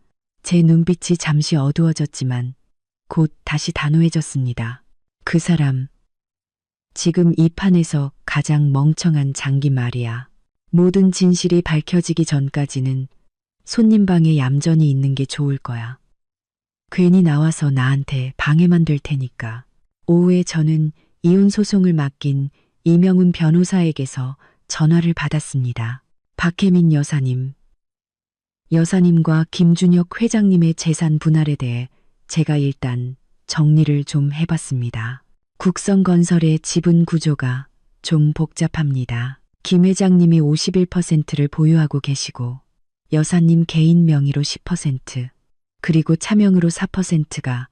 제 눈빛이 잠시 어두워졌지만 곧 다시 단호해졌습니다. 그 사람, 지금 이 판에서 가장 멍청한 장기 말이야. 모든 진실이 밝혀지기 전까지는 손님 방에 얌전히 있는 게 좋을 거야. 괜히 나와서 나한테 방해만 될 테니까. 오후에 저는 이혼 소송을 맡긴 이명훈 변호사에게서 전화를 받았습니다. 박혜민 여사님. 여사님과 김준혁 회장님의 재산 분할에 대해 제가 일단 정리를 좀 해봤습니다. 국성건설의 지분 구조가 좀 복잡합니다. 김 회장님이 51%를 보유하고 계시고 여사님 개인 명의로 10%, 그리고 차명으로 4%가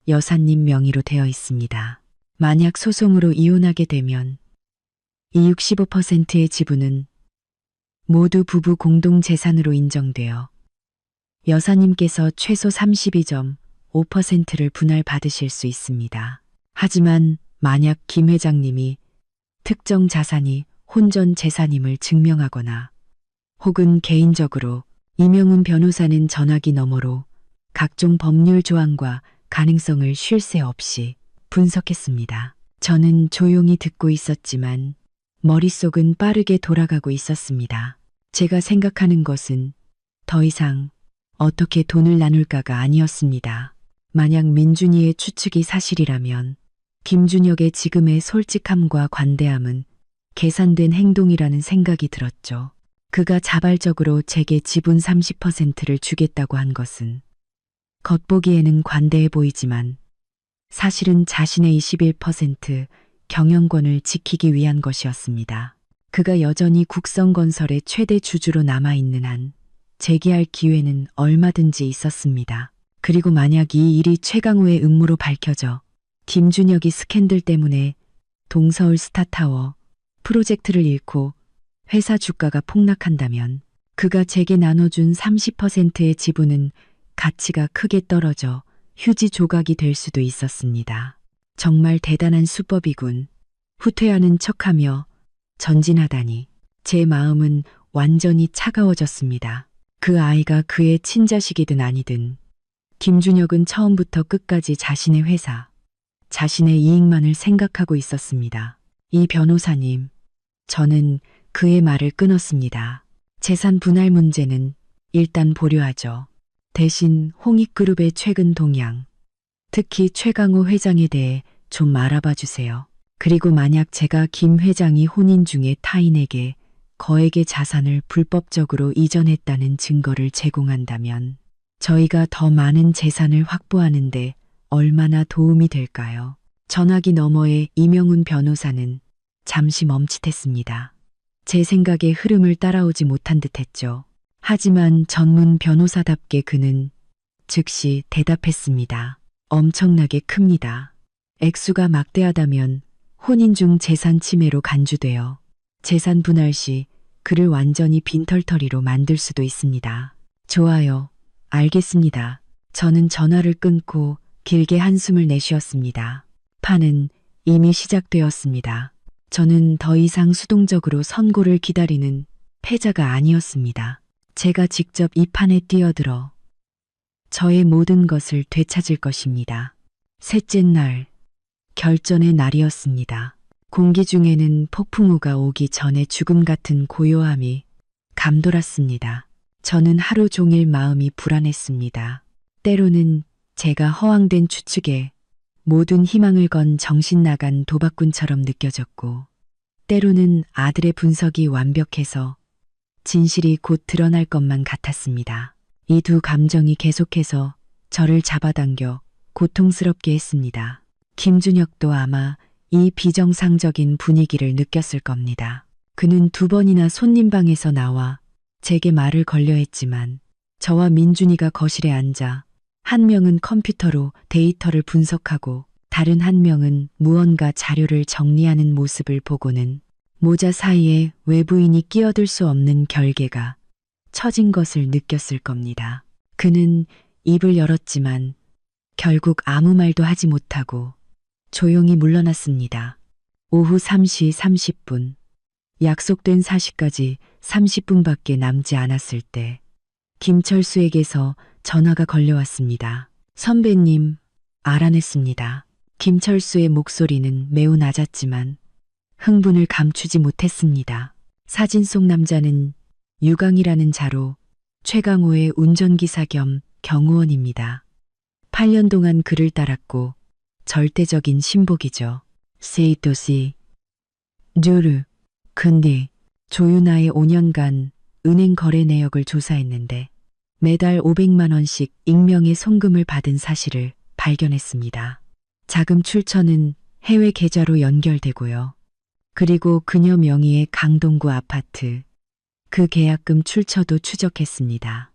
여사님 명의로 되어 있습니다. 만약 소송으로 이혼하게 되면 이 65%의 지분은 모두 부부 공동 재산으로 인정되어 여사님께서 최소 32.5%를 분할받으실 수 있습니다. 하지만 만약 김 회장님이 특정 자산이 혼전 재산임을 증명하거나 혹은 개인적으로 이명훈 변호사는 전화기 너머로 각종 법률 조항과 가능성을 쉴 새 없이 분석했습니다. 저는 조용히 듣고 있었지만 머릿속은 빠르게 돌아가고 있었습니다. 제가 생각하는 것은 더 이상 어떻게 돈을 나눌까가 아니었습니다. 만약 민준이의 추측이 사실이라면 김준혁의 지금의 솔직함과 관대함은 계산된 행동이라는 생각이 들었죠. 그가 자발적으로 제게 지분 30%를 주겠다고 한 것은 겉보기에는 관대해 보이지만 사실은 자신의 21% 경영권을 지키기 위한 것이었습니다. 그가 여전히 국성건설의 최대 주주로 남아있는 한 재기할 기회는 얼마든지 있었습니다. 그리고 만약 이 일이 최강호의 음모로 밝혀져 김준혁이 스캔들 때문에 동서울 스타타워 프로젝트를 잃고 회사 주가가 폭락한다면 그가 제게 나눠준 30%의 지분은 가치가 크게 떨어져 휴지 조각이 될 수도 있었습니다. 정말 대단한 수법이군. 후퇴하는 척하며 전진하다니. 제 마음은 완전히 차가워졌습니다. 그 아이가 그의 친자식이든 아니든 김준혁은 처음부터 끝까지 자신의 회사, 자신의 이익만을 생각하고 있었습니다. 이 변호사님, 저는 그의 말을 끊었습니다. 재산 분할 문제는 일단 보류하죠. 대신 홍익그룹의 최근 동향, 특히 최강호 회장에 대해 좀 알아봐 주세요. 그리고 만약 제가 김 회장이 혼인 중에 타인에게 거액의 자산을 불법적으로 이전했다는 증거를 제공한다면 저희가 더 많은 재산을 확보하는데 얼마나 도움이 될까요? 전화기 너머의 이명훈 변호사는 잠시 멈칫했습니다. 제 생각의 흐름을 따라오지 못한 듯했죠. 하지만 전문 변호사답게 그는 즉시 대답했습니다. 엄청나게 큽니다. 액수가 막대하다면 혼인 중 재산 침해로 간주되어 재산 분할 시 그를 완전히 빈털터리로 만들 수도 있습니다. 좋아요. 알겠습니다. 저는 전화를 끊고 길게 한숨을 내쉬었습니다. 판은 이미 시작되었습니다. 저는 더 이상 수동적으로 선고를 기다리는 패자가 아니었습니다. 제가 직접 이 판에 뛰어들어 저의 모든 것을 되찾을 것입니다. 셋째 날, 결전의 날이었습니다. 공기 중에는 폭풍우가 오기 전에 죽음 같은 고요함이 감돌았습니다. 저는 하루 종일 마음이 불안했습니다. 때로는 제가 허황된 추측에 모든 희망을 건 정신 나간 도박꾼처럼 느껴졌고, 때로는 아들의 분석이 완벽해서 진실이 곧 드러날 것만 같았습니다. 이 두 감정이 계속해서 저를 잡아당겨 고통스럽게 했습니다. 김준혁도 아마 이 비정상적인 분위기를 느꼈을 겁니다. 그는 2번이나 손님방에서 나와 제게 말을 걸려 했지만 저와 민준이가 거실에 앉아 한 명은 컴퓨터로 데이터를 분석하고 다른 한 명은 무언가 자료를 정리하는 모습을 보고는 모자 사이에 외부인이 끼어들 수 없는 결계가 처진 것을 느꼈을 겁니다. 그는 입을 열었지만 결국 아무 말도 하지 못하고 조용히 물러났습니다. 오후 3시 30분, 약속된 4시까지 30분밖에 남지 않았을 때 김철수에게서 전화가 걸려왔습니다. 선배님, 알아냈습니다. 김철수의 목소리는 매우 낮았지만 흥분을 감추지 못했습니다. 사진 속 남자는 유강이라는 자로 최강호의 운전기사 겸 경호원입니다. 8년 동안 그를 따랐고 절대적인 신복이죠. 세이토시 류르. 근데 조윤아의 5년간 은행 거래 내역을 조사했는데 매달 500만 원씩 익명의 송금을 받은 사실을 발견했습니다. 자금 출처는 해외 계좌로 연결되고요. 그리고 그녀 명의의 강동구 아파트, 그 계약금 출처도 추적했습니다.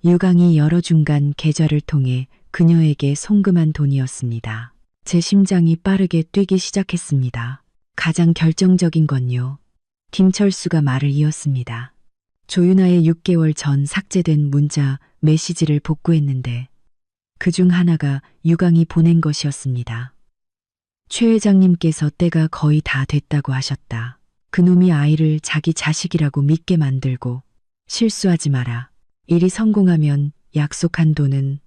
유강이 여러 중간 계좌를 통해 그녀에게 송금한 돈이었습니다. 제 심장이 빠르게 뛰기 시작했습니다. 가장 결정적인 건요. 김철수가 말을 이었습니다. 조윤아의 6개월 전 삭제된 문자 메시지를 복구했는데 그중 하나가 유강이 보낸 것이었습니다. 최 회장님께서 때가 거의 다 됐다고 하셨다. 그놈이 아이를 자기 자식이라고 믿게 만들고 실수하지 마라. 일이 성공하면 약속한 돈은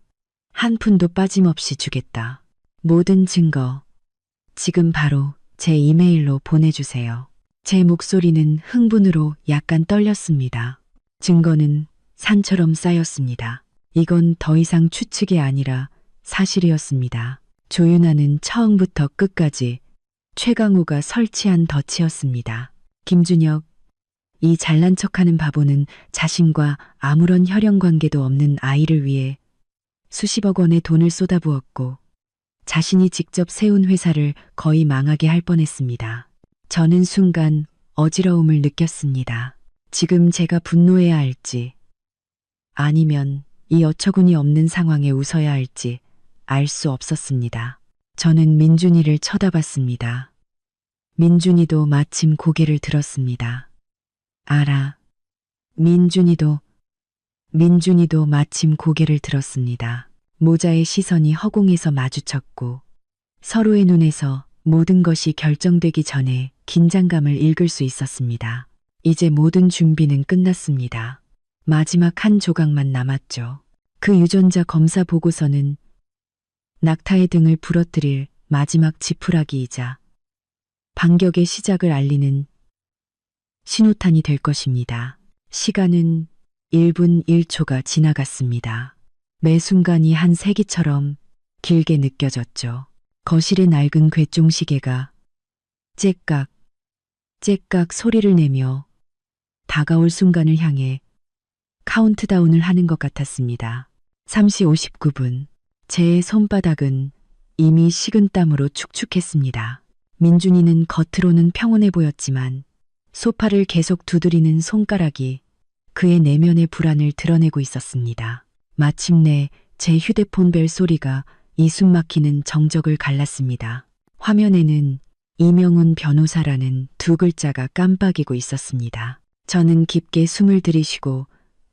한 푼도 빠짐없이 주겠다. 모든 증거, 지금 바로 제 이메일로 보내주세요. 제 목소리는 흥분으로 약간 떨렸습니다. 증거는 산처럼 쌓였습니다. 이건 더 이상 추측이 아니라 사실이었습니다. 조윤아는 처음부터 끝까지 최강우가 설치한 덫이었습니다. 김준혁, 이 잘난 척하는 바보는 자신과 아무런 혈연 관계도 없는 아이를 위해 수십억 원의 돈을 쏟아부었고 자신이 직접 세운 회사를 거의 망하게 할 뻔했습니다. 저는 순간 어지러움을 느꼈습니다. 지금 제가 분노해야 할지 아니면 이 어처구니 없는 상황에 웃어야 할지 알 수 없었습니다. 저는 민준이를 쳐다봤습니다. 민준이도 마침 고개를 들었습니다. 알아. 민준이도 마침 고개를 들었습니다. 모자의 시선이 허공에서 마주쳤고 서로의 눈에서 모든 것이 결정되기 전에 긴장감을 읽을 수 있었습니다. 이제 모든 준비는 끝났습니다. 마지막 한 조각만 남았죠. 그 유전자 검사 보고서는 낙타의 등을 부러뜨릴 마지막 지푸라기이자 반격의 시작을 알리는 신호탄이 될 것입니다. 시간은 1분 1초가 지나갔습니다. 매 순간이 한 세기처럼 길게 느껴졌죠. 거실의 낡은 괴종시계가 째깍, 째깍 소리를 내며 다가올 순간을 향해 카운트다운을 하는 것 같았습니다. 3시 59분. 제 손바닥은 이미 식은땀으로 축축했습니다. 민준이는 겉으로는 평온해 보였지만 소파를 계속 두드리는 손가락이 그의 내면의 불안을 드러내고 있었습니다. 마침내 제 휴대폰 벨 소리가 이 숨막히는 정적을 갈랐습니다. 화면에는 이명훈 변호사라는 두 글자가 깜빡이고 있었습니다. 저는 깊게 숨을 들이쉬고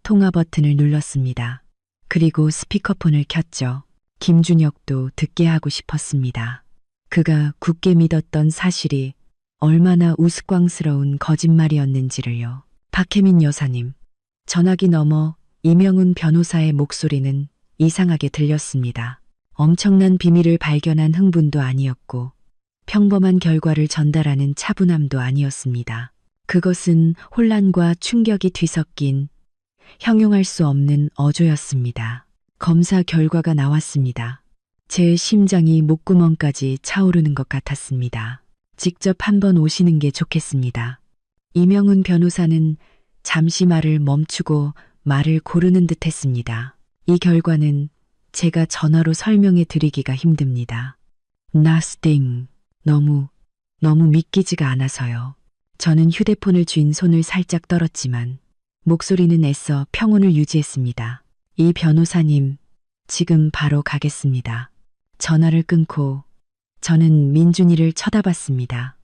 통화 버튼을 눌렀습니다. 그리고 스피커폰을 켰죠. 김준혁도 듣게 하고 싶었습니다. 그가 굳게 믿었던 사실이 얼마나 우스꽝스러운 거짓말이었는지를요. 박혜민 여사님. 전화기 너머 이명훈 변호사의 목소리는 이상하게 들렸습니다. 엄청난 비밀을 발견한 흥분도 아니었고 평범한 결과를 전달하는 차분함도 아니었습니다. 그것은 혼란과 충격이 뒤섞인 형용할 수 없는 어조였습니다. 검사 결과가 나왔습니다. 제 심장이 목구멍까지 차오르는 것 같았습니다. 직접 한번 오시는 게 좋겠습니다. 이명훈 변호사는 잠시 말을 멈추고 말을 고르는 듯 했습니다. 이 결과는 제가 전화로 설명해 드리기가 힘듭니다. Nothing. 너무 믿기지가 않아서요. 저는 휴대폰을 쥔 손을 살짝 떨었지만 목소리는 애써 평온을 유지했습니다. 이 변호사님, 지금 바로 가겠습니다. 전화를 끊고 저는 민준이를 쳐다봤습니다.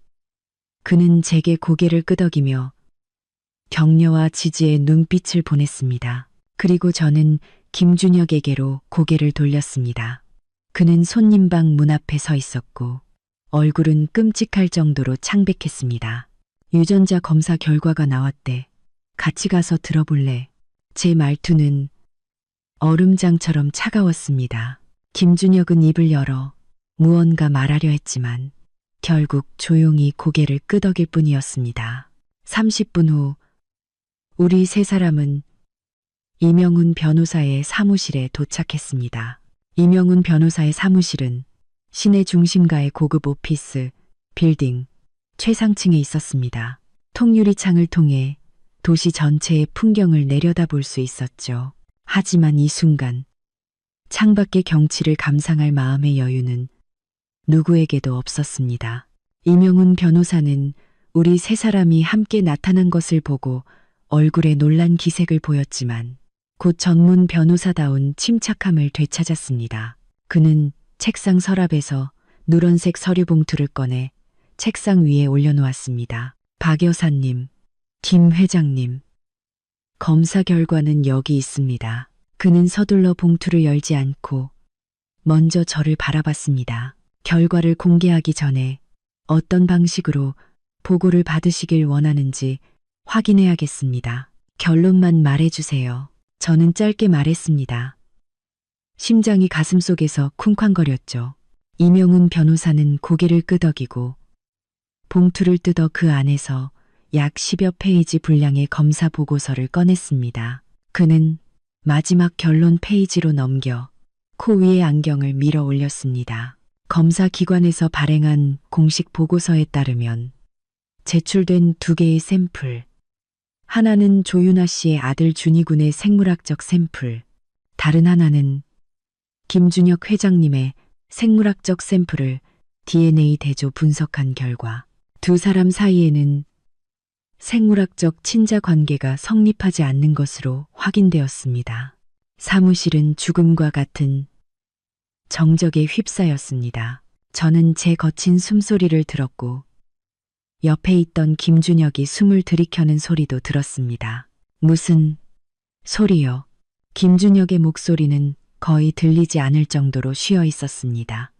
그는 제게 고개를 끄덕이며 격려와 지지의 눈빛을 보냈습니다. 그리고 저는 김준혁에게로 고개를 돌렸습니다. 그는 손님방 문 앞에 서 있었고 얼굴은 끔찍할 정도로 창백했습니다. 유전자 검사 결과가 나왔대. 같이 가서 들어볼래? 제 말투는 얼음장처럼 차가웠습니다. 김준혁은 입을 열어 무언가 말하려 했지만 결국 조용히 고개를 끄덕일 뿐이었습니다. 30분 후 우리 세 사람은 이명훈 변호사의 사무실에 도착했습니다. 이명훈 변호사의 사무실은 시내 중심가의 고급 오피스 빌딩 최상층에 있었습니다. 통유리창을 통해 도시 전체의 풍경을 내려다볼 수 있었죠. 하지만 이 순간 창밖의 경치를 감상할 마음의 여유는 누구에게도 없었습니다. 이명훈 변호사는 우리 세 사람이 함께 나타난 것을 보고 얼굴에 놀란 기색을 보였지만 곧 전문 변호사다운 침착함을 되찾았습니다. 그는 책상 서랍에서 누런색 서류 봉투를 꺼내 책상 위에 올려놓았습니다. 박 여사님, 김 회장님, 검사 결과는 여기 있습니다. 그는 서둘러 봉투를 열지 않고 먼저 저를 바라봤습니다. 결과를 공개하기 전에 어떤 방식으로 보고를 받으시길 원하는지 확인해야겠습니다. 결론만 말해주세요. 저는 짧게 말했습니다. 심장이 가슴속에서 쿵쾅거렸죠. 이명훈 변호사는 고개를 끄덕이고 봉투를 뜯어 그 안에서 약 10여 페이지 분량의 검사 보고서를 꺼냈습니다. 그는 마지막 결론 페이지로 넘겨 코 위에 안경을 밀어 올렸습니다. 검사 기관에서 발행한 공식 보고서에 따르면 제출된 두 개의 샘플, 하나는 조윤아 씨의 아들 준희군의 생물학적 샘플, 다른 하나는 김준혁 회장님의 생물학적 샘플을 DNA 대조 분석한 결과 두 사람 사이에는 생물학적 친자 관계가 성립하지 않는 것으로 확인되었습니다. 사무실은 죽음과 같은 정적에 휩싸였습니다. 저는 제 거친 숨소리를 들었고 옆에 있던 김준혁이 숨을 들이켜는 소리도 들었습니다. 무슨 소리요? 김준혁의 목소리는 거의 들리지 않을 정도로 쉬어 있었습니다.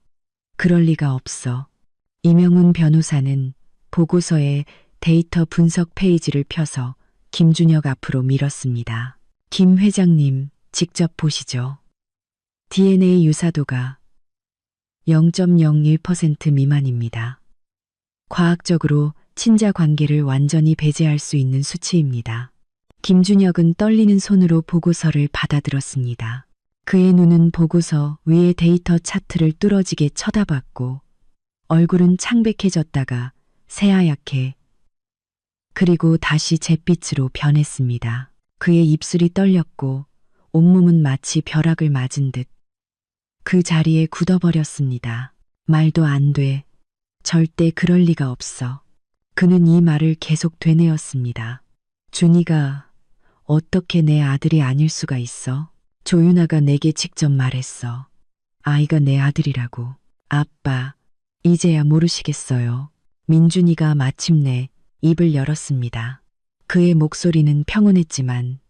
그럴 리가 없어. 이명훈 변호사는 보고서에 데이터 분석 페이지를 펴서 김준혁 앞으로 밀었습니다. 김 회장님, 직접 보시죠. DNA 유사도가 0.01% 미만입니다. 과학적으로 친자 관계를 완전히 배제할 수 있는 수치입니다. 김준혁은 떨리는 손으로 보고서를 받아들었습니다. 그의 눈은 보고서 위의 데이터 차트를 뚫어지게 쳐다봤고 얼굴은 창백해졌다가 새하얗게 그리고 다시 잿빛으로 변했습니다. 그의 입술이 떨렸고 온몸은 마치 벼락을 맞은 듯 그 자리에 굳어버렸습니다. 말도 안 돼. 절대 그럴 리가 없어. 그는 이 말을 계속 되뇌었습니다. 준이가 어떻게 내 아들이 아닐 수가 있어? 조윤아가 내게 직접 말했어. 아이가 내 아들이라고. 아빠, 이제야 모르시겠어요. 민준이가 마침내 입을 열었습니다. 그의 목소리는 평온했지만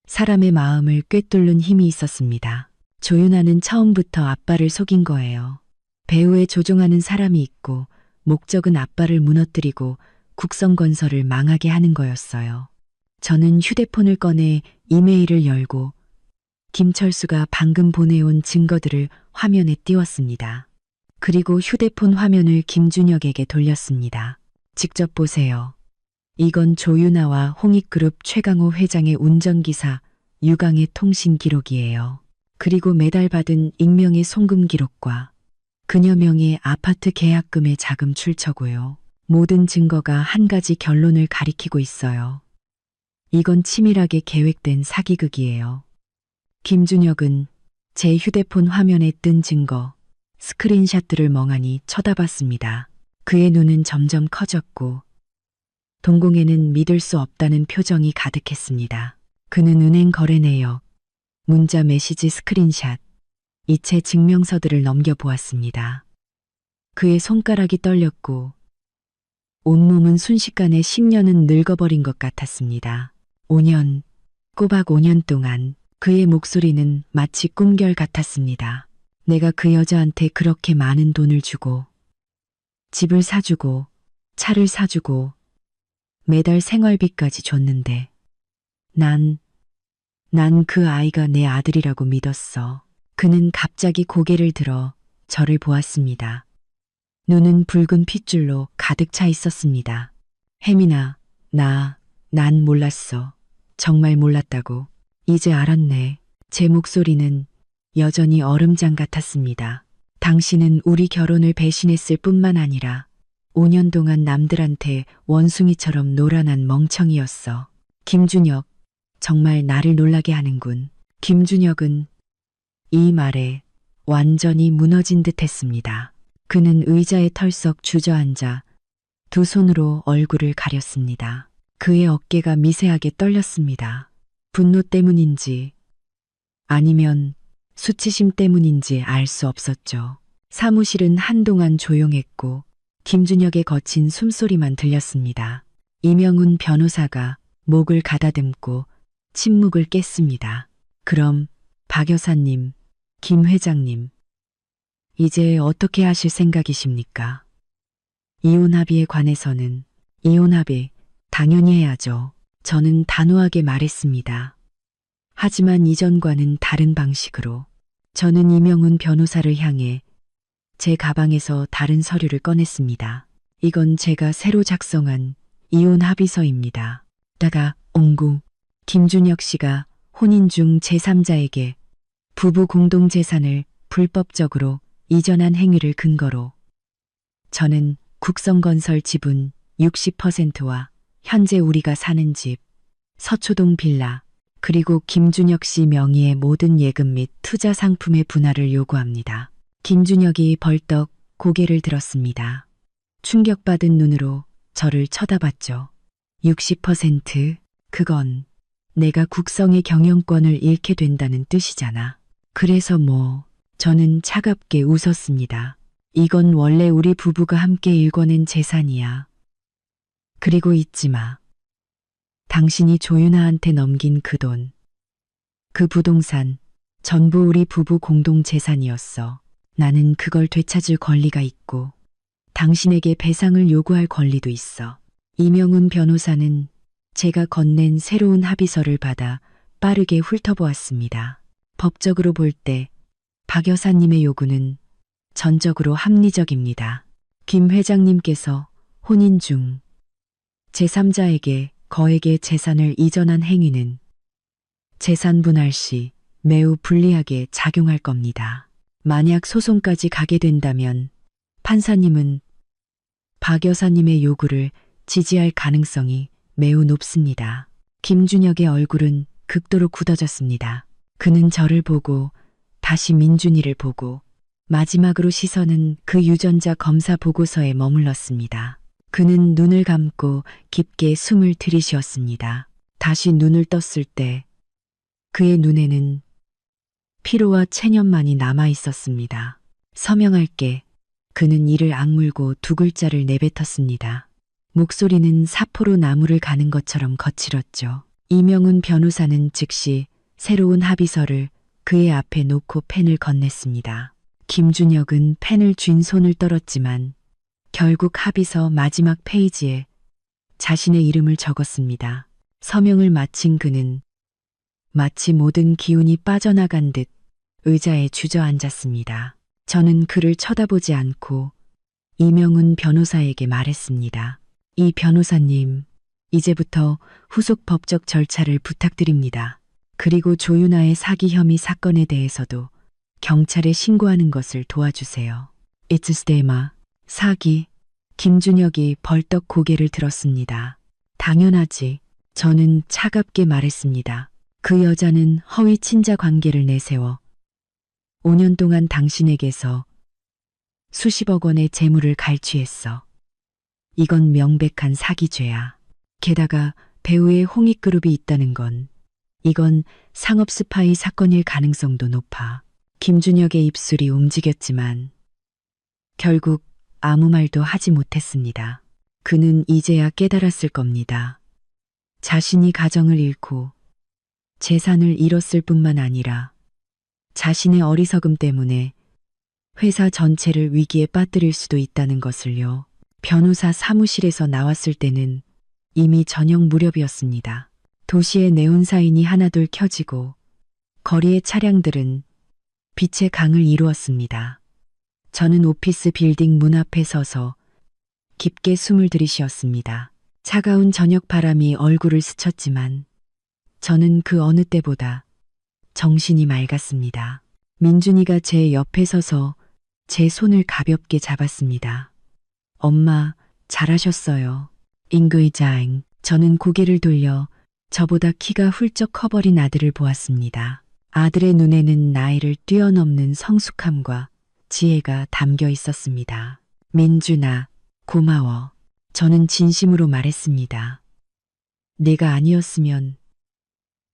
사람의 마음을 꿰뚫는 힘이 있었습니다. 조윤아는 처음부터 아빠를 속인 거예요. 배우에 조종하는 사람이 있고 목적은 아빠를 무너뜨리고 국성건설을 망하게 하는 거였어요. 저는 휴대폰을 꺼내 이메일을 열고 김철수가 방금 보내온 증거들을 화면에 띄웠습니다. 그리고 휴대폰 화면을 김준혁에게 돌렸습니다. 직접 보세요. 이건 조윤아와 홍익그룹 최강호 회장의 운전기사 유강의 통신 기록이에요. 그리고 매달 받은 익명의 송금 기록과 그녀 명의 아파트 계약금의 자금 출처고요. 모든 증거가 한 가지 결론을 가리키고 있어요. 이건 치밀하게 계획된 사기극이에요. 김준혁은 제 휴대폰 화면에 뜬 증거, 스크린샷들을 멍하니 쳐다봤습니다. 그의 눈은 점점 커졌고 동공에는 믿을 수 없다는 표정이 가득했습니다. 그는 은행 거래 내역, 문자 메시지 스크린샷, 이체 증명서들을 넘겨보았습니다. 그의 손가락이 떨렸고 온몸은 순식간에 10년은 늙어버린 것 같았습니다. 5년, 꼬박 5년 동안 그의 목소리는 마치 꿈결 같았습니다. 내가 그 여자한테 그렇게 많은 돈을 주고 집을 사주고 차를 사주고 매달 생활비까지 줬는데 난 그 아이가 내 아들이라고 믿었어. 그는 갑자기 고개를 들어 저를 보았습니다. 눈은 붉은 핏줄로 가득 차 있었습니다. 혜민아, 난 몰랐어. 정말 몰랐다고. 이제 알았네. 제 목소리는 여전히 얼음장 같았습니다. 당신은 우리 결혼을 배신했을 뿐만 아니라 5년 동안 남들한테 원숭이처럼 놀아난 멍청이였어. 김준혁, 정말 나를 놀라게 하는군. 김준혁은 이 말에 완전히 무너진 듯 했습니다. 그는 의자에 털썩 주저앉아 두 손으로 얼굴을 가렸습니다. 그의 어깨가 미세하게 떨렸습니다. 분노 때문인지 아니면 수치심 때문인지 알 수 없었죠. 사무실은 한동안 조용했고 김준혁의 거친 숨소리만 들렸습니다. 이명훈 변호사가 목을 가다듬고 침묵을 깼습니다. 그럼 박 여사님, 김 회장님, 이제 어떻게 하실 생각이십니까? 이혼 합의에 관해서는 이혼 합의 당연히 해야죠. 저는 단호하게 말했습니다. 하지만 이전과는 다른 방식으로 저는 이명훈 변호사를 향해 제 가방에서 다른 서류를 꺼냈습니다. 이건 제가 새로 작성한 이혼 합의서입니다. 다가 옹구 김준혁 씨가 혼인 중 제3자에게 부부 공동재산을 불법적으로 이전한 행위를 근거로 저는 국성건설 지분 60%와 현재 우리가 사는 집, 서초동 빌라, 그리고 김준혁 씨 명의의 모든 예금 및 투자 상품의 분할을 요구합니다. 김준혁이 벌떡 고개를 들었습니다. 충격받은 눈으로 저를 쳐다봤죠. 60%? 그건 내가 국성의 경영권을 잃게 된다는 뜻이잖아. 그래서 뭐, 저는 차갑게 웃었습니다. 이건 원래 우리 부부가 함께 일궈낸 재산이야. 그리고 잊지 마. 당신이 조윤아한테 넘긴 그 돈, 그 부동산, 전부 우리 부부 공동 재산이었어. 나는 그걸 되찾을 권리가 있고, 당신에게 배상을 요구할 권리도 있어. 이명훈 변호사는 제가 건넨 새로운 합의서를 받아 빠르게 훑어보았습니다. 법적으로 볼 때 박 여사님의 요구는 전적으로 합리적입니다. 김 회장님께서 혼인 중 제3자에게 거액의 재산을 이전한 행위는 재산 분할 시 매우 불리하게 작용할 겁니다. 만약 소송까지 가게 된다면 판사님은 박 여사님의 요구를 지지할 가능성이 매우 높습니다. 김준혁의 얼굴은 극도로 굳어졌습니다. 그는 저를 보고 다시 민준이를 보고 마지막으로 시선은 그 유전자 검사 보고서에 머물렀습니다. 그는 눈을 감고 깊게 숨을 들이쉬었습니다. 다시 눈을 떴을 때 그의 눈에는 피로와 체념만이 남아 있었습니다. 서명할게. 그는 이를 악물고 두 글자를 내뱉었습니다. 목소리는 사포로 나무를 가는 것처럼 거칠었죠. 이명훈 변호사는 즉시 새로운 합의서를 그의 앞에 놓고 펜을 건넸습니다. 김준혁은 펜을 쥔 손을 떨었지만 결국 합의서 마지막 페이지에 자신의 이름을 적었습니다. 서명을 마친 그는 마치 모든 기운이 빠져나간 듯 의자에 주저앉았습니다. 저는 그를 쳐다보지 않고 이명훈 변호사에게 말했습니다. 이 변호사님, 이제부터 후속 법적 절차를 부탁드립니다. 그리고 조윤아의 사기 혐의 사건에 대해서도 경찰에 신고하는 것을 도와주세요. It's 스테마. 사기. 김준혁이 벌떡 고개를 들었습니다. 당연하지. 저는 차갑게 말했습니다. 그 여자는 허위 친자 관계를 내세워 5년 동안 당신에게서 수십억 원의 재물을 갈취했어. 이건 명백한 사기죄야. 게다가 배우의 홍익그룹이 있다는 건 이건 상업 스파이 사건일 가능성도 높아. 김준혁의 입술이 움직였지만 결국 아무 말도 하지 못했습니다. 그는 이제야 깨달았을 겁니다. 자신이 가정을 잃고 재산을 잃었을 뿐만 아니라 자신의 어리석음 때문에 회사 전체를 위기에 빠뜨릴 수도 있다는 것을요. 변호사 사무실에서 나왔을 때는 이미 저녁 무렵이었습니다. 도시의 네온사인이 하나둘 켜지고 거리의 차량들은 빛의 강을 이루었습니다. 저는 오피스 빌딩 문 앞에 서서 깊게 숨을 들이쉬었습니다. 차가운 저녁 바람이 얼굴을 스쳤지만 저는 그 어느 때보다 정신이 맑았습니다. 민준이가 제 옆에 서서 제 손을 가볍게 잡았습니다. 엄마, 잘하셨어요. 잉그이자잉. 저는 고개를 돌려 저보다 키가 훌쩍 커버린 아들을 보았습니다. 아들의 눈에는 나이를 뛰어넘는 성숙함과 지혜가 담겨 있었습니다. 민준아, 고마워. 저는 진심으로 말했습니다. 내가 아니었으면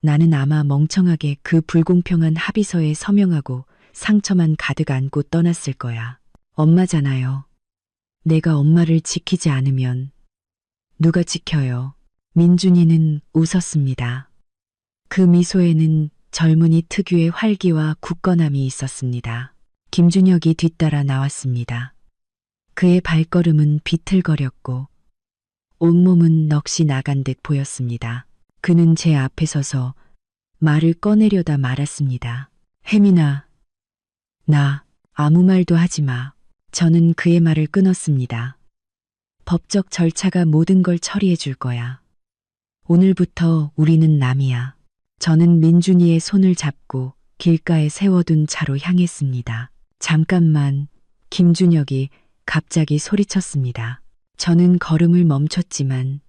나는 아마 멍청하게 그 불공평한 합의서에 서명하고 상처만 가득 안고 떠났을 거야. 엄마잖아요. 내가 엄마를 지키지 않으면 누가 지켜요? 민준이는 웃었습니다. 그 미소에는 젊은이 특유의 활기와 굳건함이 있었습니다. 김준혁이 뒤따라 나왔습니다. 그의 발걸음은 비틀거렸고 온몸은 넋이 나간 듯 보였습니다. 그는 제 앞에 서서 말을 꺼내려다 말았습니다. 혜민아, 나 아무 말도 하지 마. 저는 그의 말을 끊었습니다. 법적 절차가 모든 걸 처리해 줄 거야. 오늘부터 우리는 남이야. 저는 민준이의 손을 잡고 길가에 세워둔 차로 향했습니다. 잠깐만, 김준혁이 갑자기 소리쳤습니다. 저는 걸음을 멈췄지만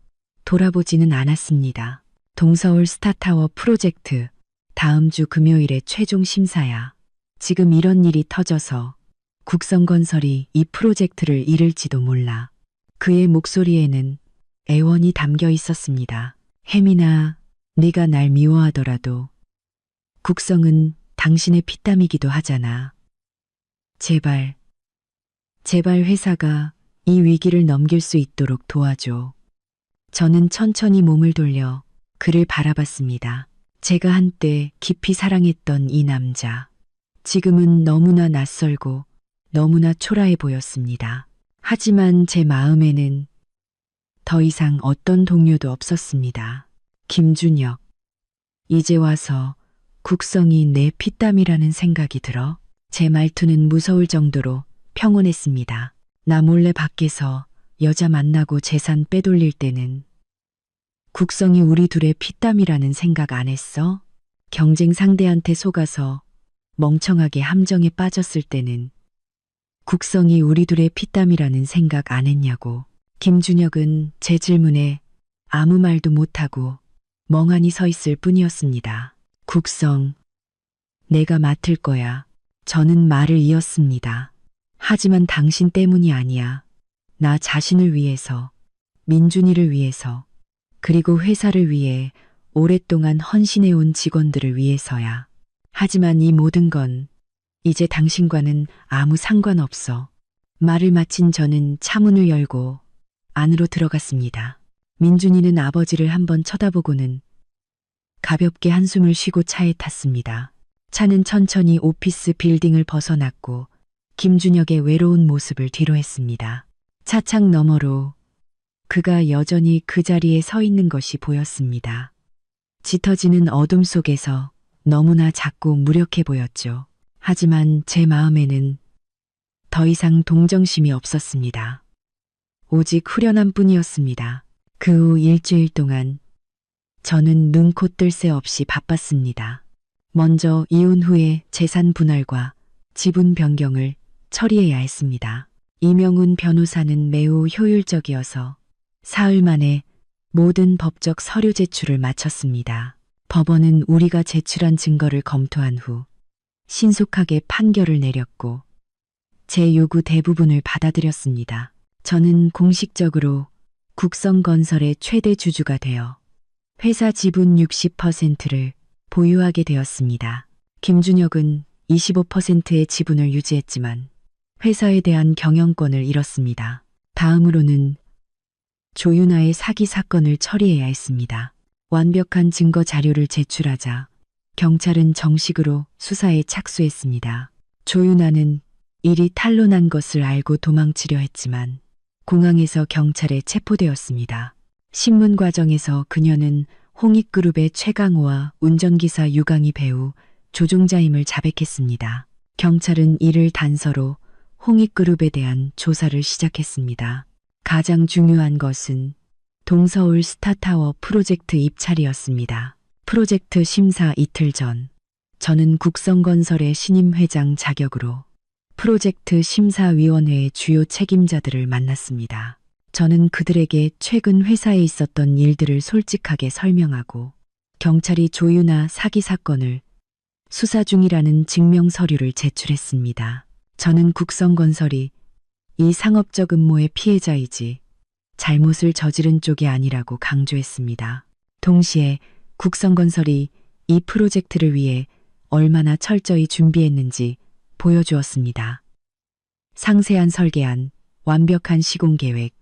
돌아보지는 않았습니다. 동서울 스타타워 프로젝트 다음 주 금요일에 최종 심사야. 지금 이런 일이 터져서 국성건설이 이 프로젝트를 잃을지도 몰라. 그의 목소리에는 애원이 담겨 있었습니다. 혜민아, 네가 날 미워하더라도 국성은 당신의 피땀이기도 하잖아. 제발 회사가 이 위기를 넘길 수 있도록 도와줘. 저는 천천히 몸을 돌려 그를 바라봤습니다. 제가 한때 깊이 사랑했던 이 남자. 지금은 너무나 낯설고 너무나 초라해 보였습니다. 하지만 제 마음에는 더 이상 어떤 동료도 없었습니다. 김준혁. 이제 와서 국성이 내 피땀이라는 생각이 들어 제 말투는 무서울 정도로 평온했습니다. 나 몰래 밖에서 여자 만나고 재산 빼돌릴 때는 국성이 우리 둘의 피땀이라는 생각 안 했어? 경쟁 상대한테 속아서 멍청하게 함정에 빠졌을 때는 국성이 우리 둘의 피땀이라는 생각 안 했냐고. 김준혁은 제 질문에 아무 말도 못하고 멍하니 서 있을 뿐이었습니다. 국성, 내가 맡을 거야. 저는 말을 이었습니다. 하지만 당신 때문이 아니야. 나 자신을 위해서, 민준이를 위해서, 그리고 회사를 위해 오랫동안 헌신해온 직원들을 위해서야. 하지만 이 모든 건 이제 당신과는 아무 상관없어. 말을 마친 저는 차문을 열고 안으로 들어갔습니다. 민준이는 아버지를 한번 쳐다보고는 가볍게 한숨을 쉬고 차에 탔습니다. 차는 천천히 오피스 빌딩을 벗어났고 김준혁의 외로운 모습을 뒤로했습니다. 차창 너머로 그가 여전히 그 자리에 서 있는 것이 보였습니다. 짙어지는 어둠 속에서 너무나 작고 무력해 보였죠. 하지만 제 마음에는 더 이상 동정심이 없었습니다. 오직 후련함 뿐이었습니다. 그 후 일주일 동안 저는 눈코 뜰 새 없이 바빴습니다. 먼저 이혼 후에 재산 분할과 지분 변경을 처리해야 했습니다. 이명훈 변호사는 매우 효율적이어서 사흘 만에 모든 법적 서류 제출을 마쳤습니다. 법원은 우리가 제출한 증거를 검토한 후 신속하게 판결을 내렸고 제 요구 대부분을 받아들였습니다. 저는 공식적으로 국성건설의 최대 주주가 되어 회사 지분 60%를 보유하게 되었습니다. 김준혁은 25%의 지분을 유지했지만 회사에 대한 경영권을 잃었습니다. 다음으로는 조윤아의 사기 사건을 처리해야 했습니다. 완벽한 증거 자료를 제출하자 경찰은 정식으로 수사에 착수했습니다. 조윤아는 일이 탄로난 것을 알고 도망치려 했지만 공항에서 경찰에 체포되었습니다. 신문 과정에서 그녀는 홍익그룹의 최강호와 운전기사 유강희 배우 조종자임을 자백했습니다. 경찰은 이를 단서로 홍익그룹에 대한 조사를 시작했습니다. 가장 중요한 것은 동서울 스타타워 프로젝트 입찰이었습니다. 프로젝트 심사 이틀 전, 저는 국성건설의 신임 회장 자격으로 프로젝트 심사위원회의 주요 책임자들을 만났습니다. 저는 그들에게 최근 회사에 있었던 일들을 솔직하게 설명하고 경찰이 조윤아 사기 사건을 수사 중이라는 증명 서류를 제출했습니다. 저는 국성건설이 이 상업적 음모의 피해자이지 잘못을 저지른 쪽이 아니라고 강조했습니다. 동시에 국성건설이 이 프로젝트를 위해 얼마나 철저히 준비했는지 보여주었습니다. 상세한 설계안, 완벽한 시공 계획,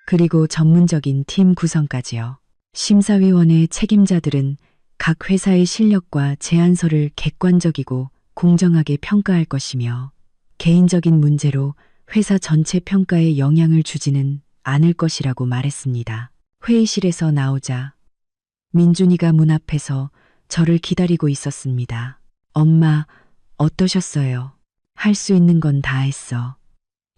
그리고 전문적인 팀 구성까지요. 심사위원회 책임자들은 각 회사의 실력과 제안서를 객관적이고 공정하게 평가할 것이며 개인적인 문제로 회사 전체 평가에 영향을 주지는 않을 것이라고 말했습니다. 회의실에서 나오자 민준이가 문 앞에서 저를 기다리고 있었습니다. 엄마, 어떠셨어요? 할 수 있는 건 다 했어.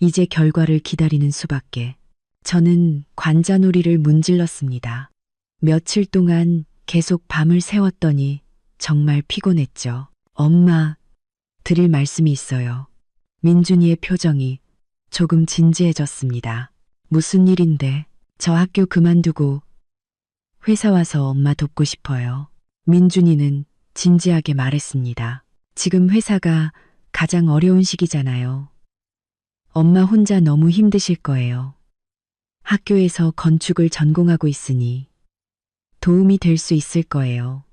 이제 결과를 기다리는 수밖에. 저는 관자놀이를 문질렀습니다. 며칠 동안 계속 밤을 새웠더니 정말 피곤했죠. 엄마, 드릴 말씀이 있어요. 민준이의 표정이 조금 진지해졌습니다. 무슨 일인데? 저 학교 그만두고 회사 와서 엄마 돕고 싶어요. 민준이는 진지하게 말했습니다. 지금 회사가 가장 어려운 시기잖아요. 엄마 혼자 너무 힘드실 거예요. 학교에서 건축을 전공하고 있으니 도움이 될 수 있을 거예요.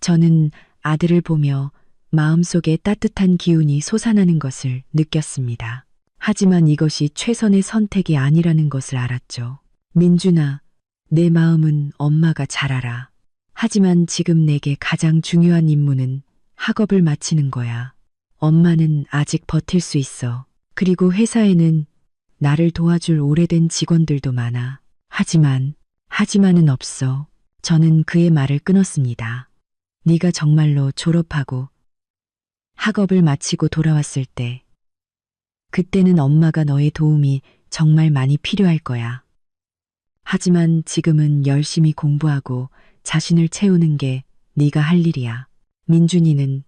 저는 아들을 보며 마음속에 따뜻한 기운이 솟아나는 것을 느꼈습니다. 하지만 이것이 최선의 선택이 아니라는 것을 알았죠. 민준아, 내 마음은 엄마가 잘 알아. 하지만 지금 내게 가장 중요한 임무는 학업을 마치는 거야. 엄마는 아직 버틸 수 있어. 그리고 회사에는 나를 도와줄 오래된 직원들도 많아. 하지만은 없어. 저는 그의 말을 끊었습니다. 네가 정말로 졸업하고 학업을 마치고 돌아왔을 때, 그때는 엄마가 너의 도움이 정말 많이 필요할 거야. 하지만 지금은 열심히 공부하고 자신을 채우는 게 네가 할 일이야. 민준이는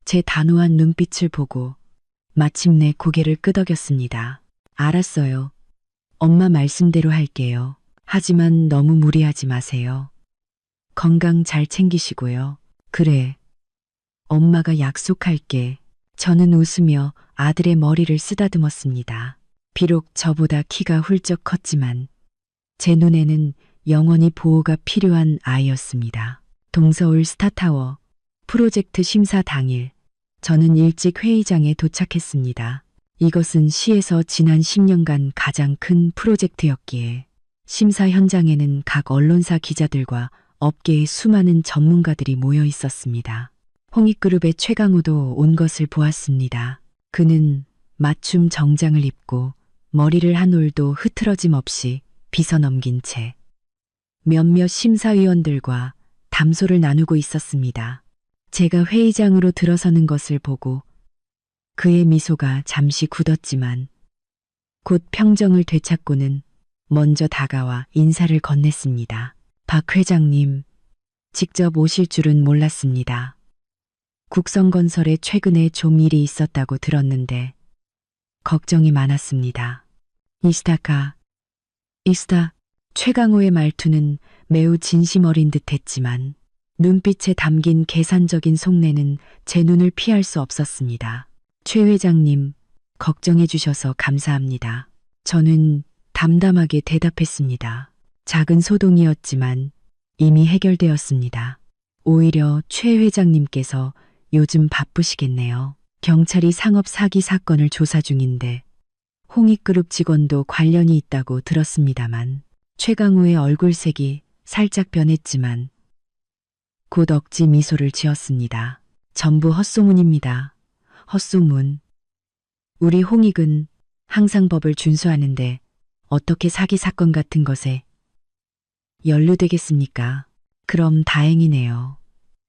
제 단호한 눈빛을 보고 마침내 고개를 끄덕였습니다. 알았어요. 엄마 말씀대로 할게요. 하지만 너무 무리하지 마세요. 건강 잘 챙기시고요. 그래. 엄마가 약속할게. 저는 웃으며 아들의 머리를 쓰다듬었습니다. 비록 저보다 키가 훌쩍 컸지만 제 눈에는 영원히 보호가 필요한 아이였습니다. 동서울 스타타워 프로젝트 심사 당일, 저는 일찍 회의장에 도착했습니다. 이것은 시에서 지난 10년간 가장 큰 프로젝트였기에 심사 현장에는 각 언론사 기자들과 업계의 수많은 전문가들이 모여 있었습니다. 홍익그룹의 최강호도 온 것을 보았습니다. 그는 맞춤 정장을 입고 머리를 한 올도 흐트러짐 없이 빗어 넘긴 채 몇몇 심사위원들과 담소를 나누고 있었습니다. 제가 회의장으로 들어서는 것을 보고 그의 미소가 잠시 굳었지만 곧 평정을 되찾고는 먼저 다가와 인사를 건넸습니다. 박 회장님, 직접 오실 줄은 몰랐습니다. 국성건설에 최근에 좀 일이 있었다고 들었는데 걱정이 많았습니다. 이스타, 최강호의 말투는 매우 진심 어린 듯 했지만 눈빛에 담긴 계산적인 속내는 제 눈을 피할 수 없었습니다. 최 회장님, 걱정해 주셔서 감사합니다. 저는 담담하게 대답했습니다. 작은 소동이었지만 이미 해결되었습니다. 오히려 최 회장님께서 요즘 바쁘시겠네요. 경찰이 상업 사기 사건을 조사 중인데 홍익그룹 직원도 관련이 있다고 들었습니다만 최강호의 얼굴색이 살짝 변했지만 곧 억지 미소를 지었습니다. 전부 헛소문입니다. 헛소문. 우리 홍익은 항상 법을 준수하는데 어떻게 사기 사건 같은 것에 연루되겠습니까? 그럼 다행이네요.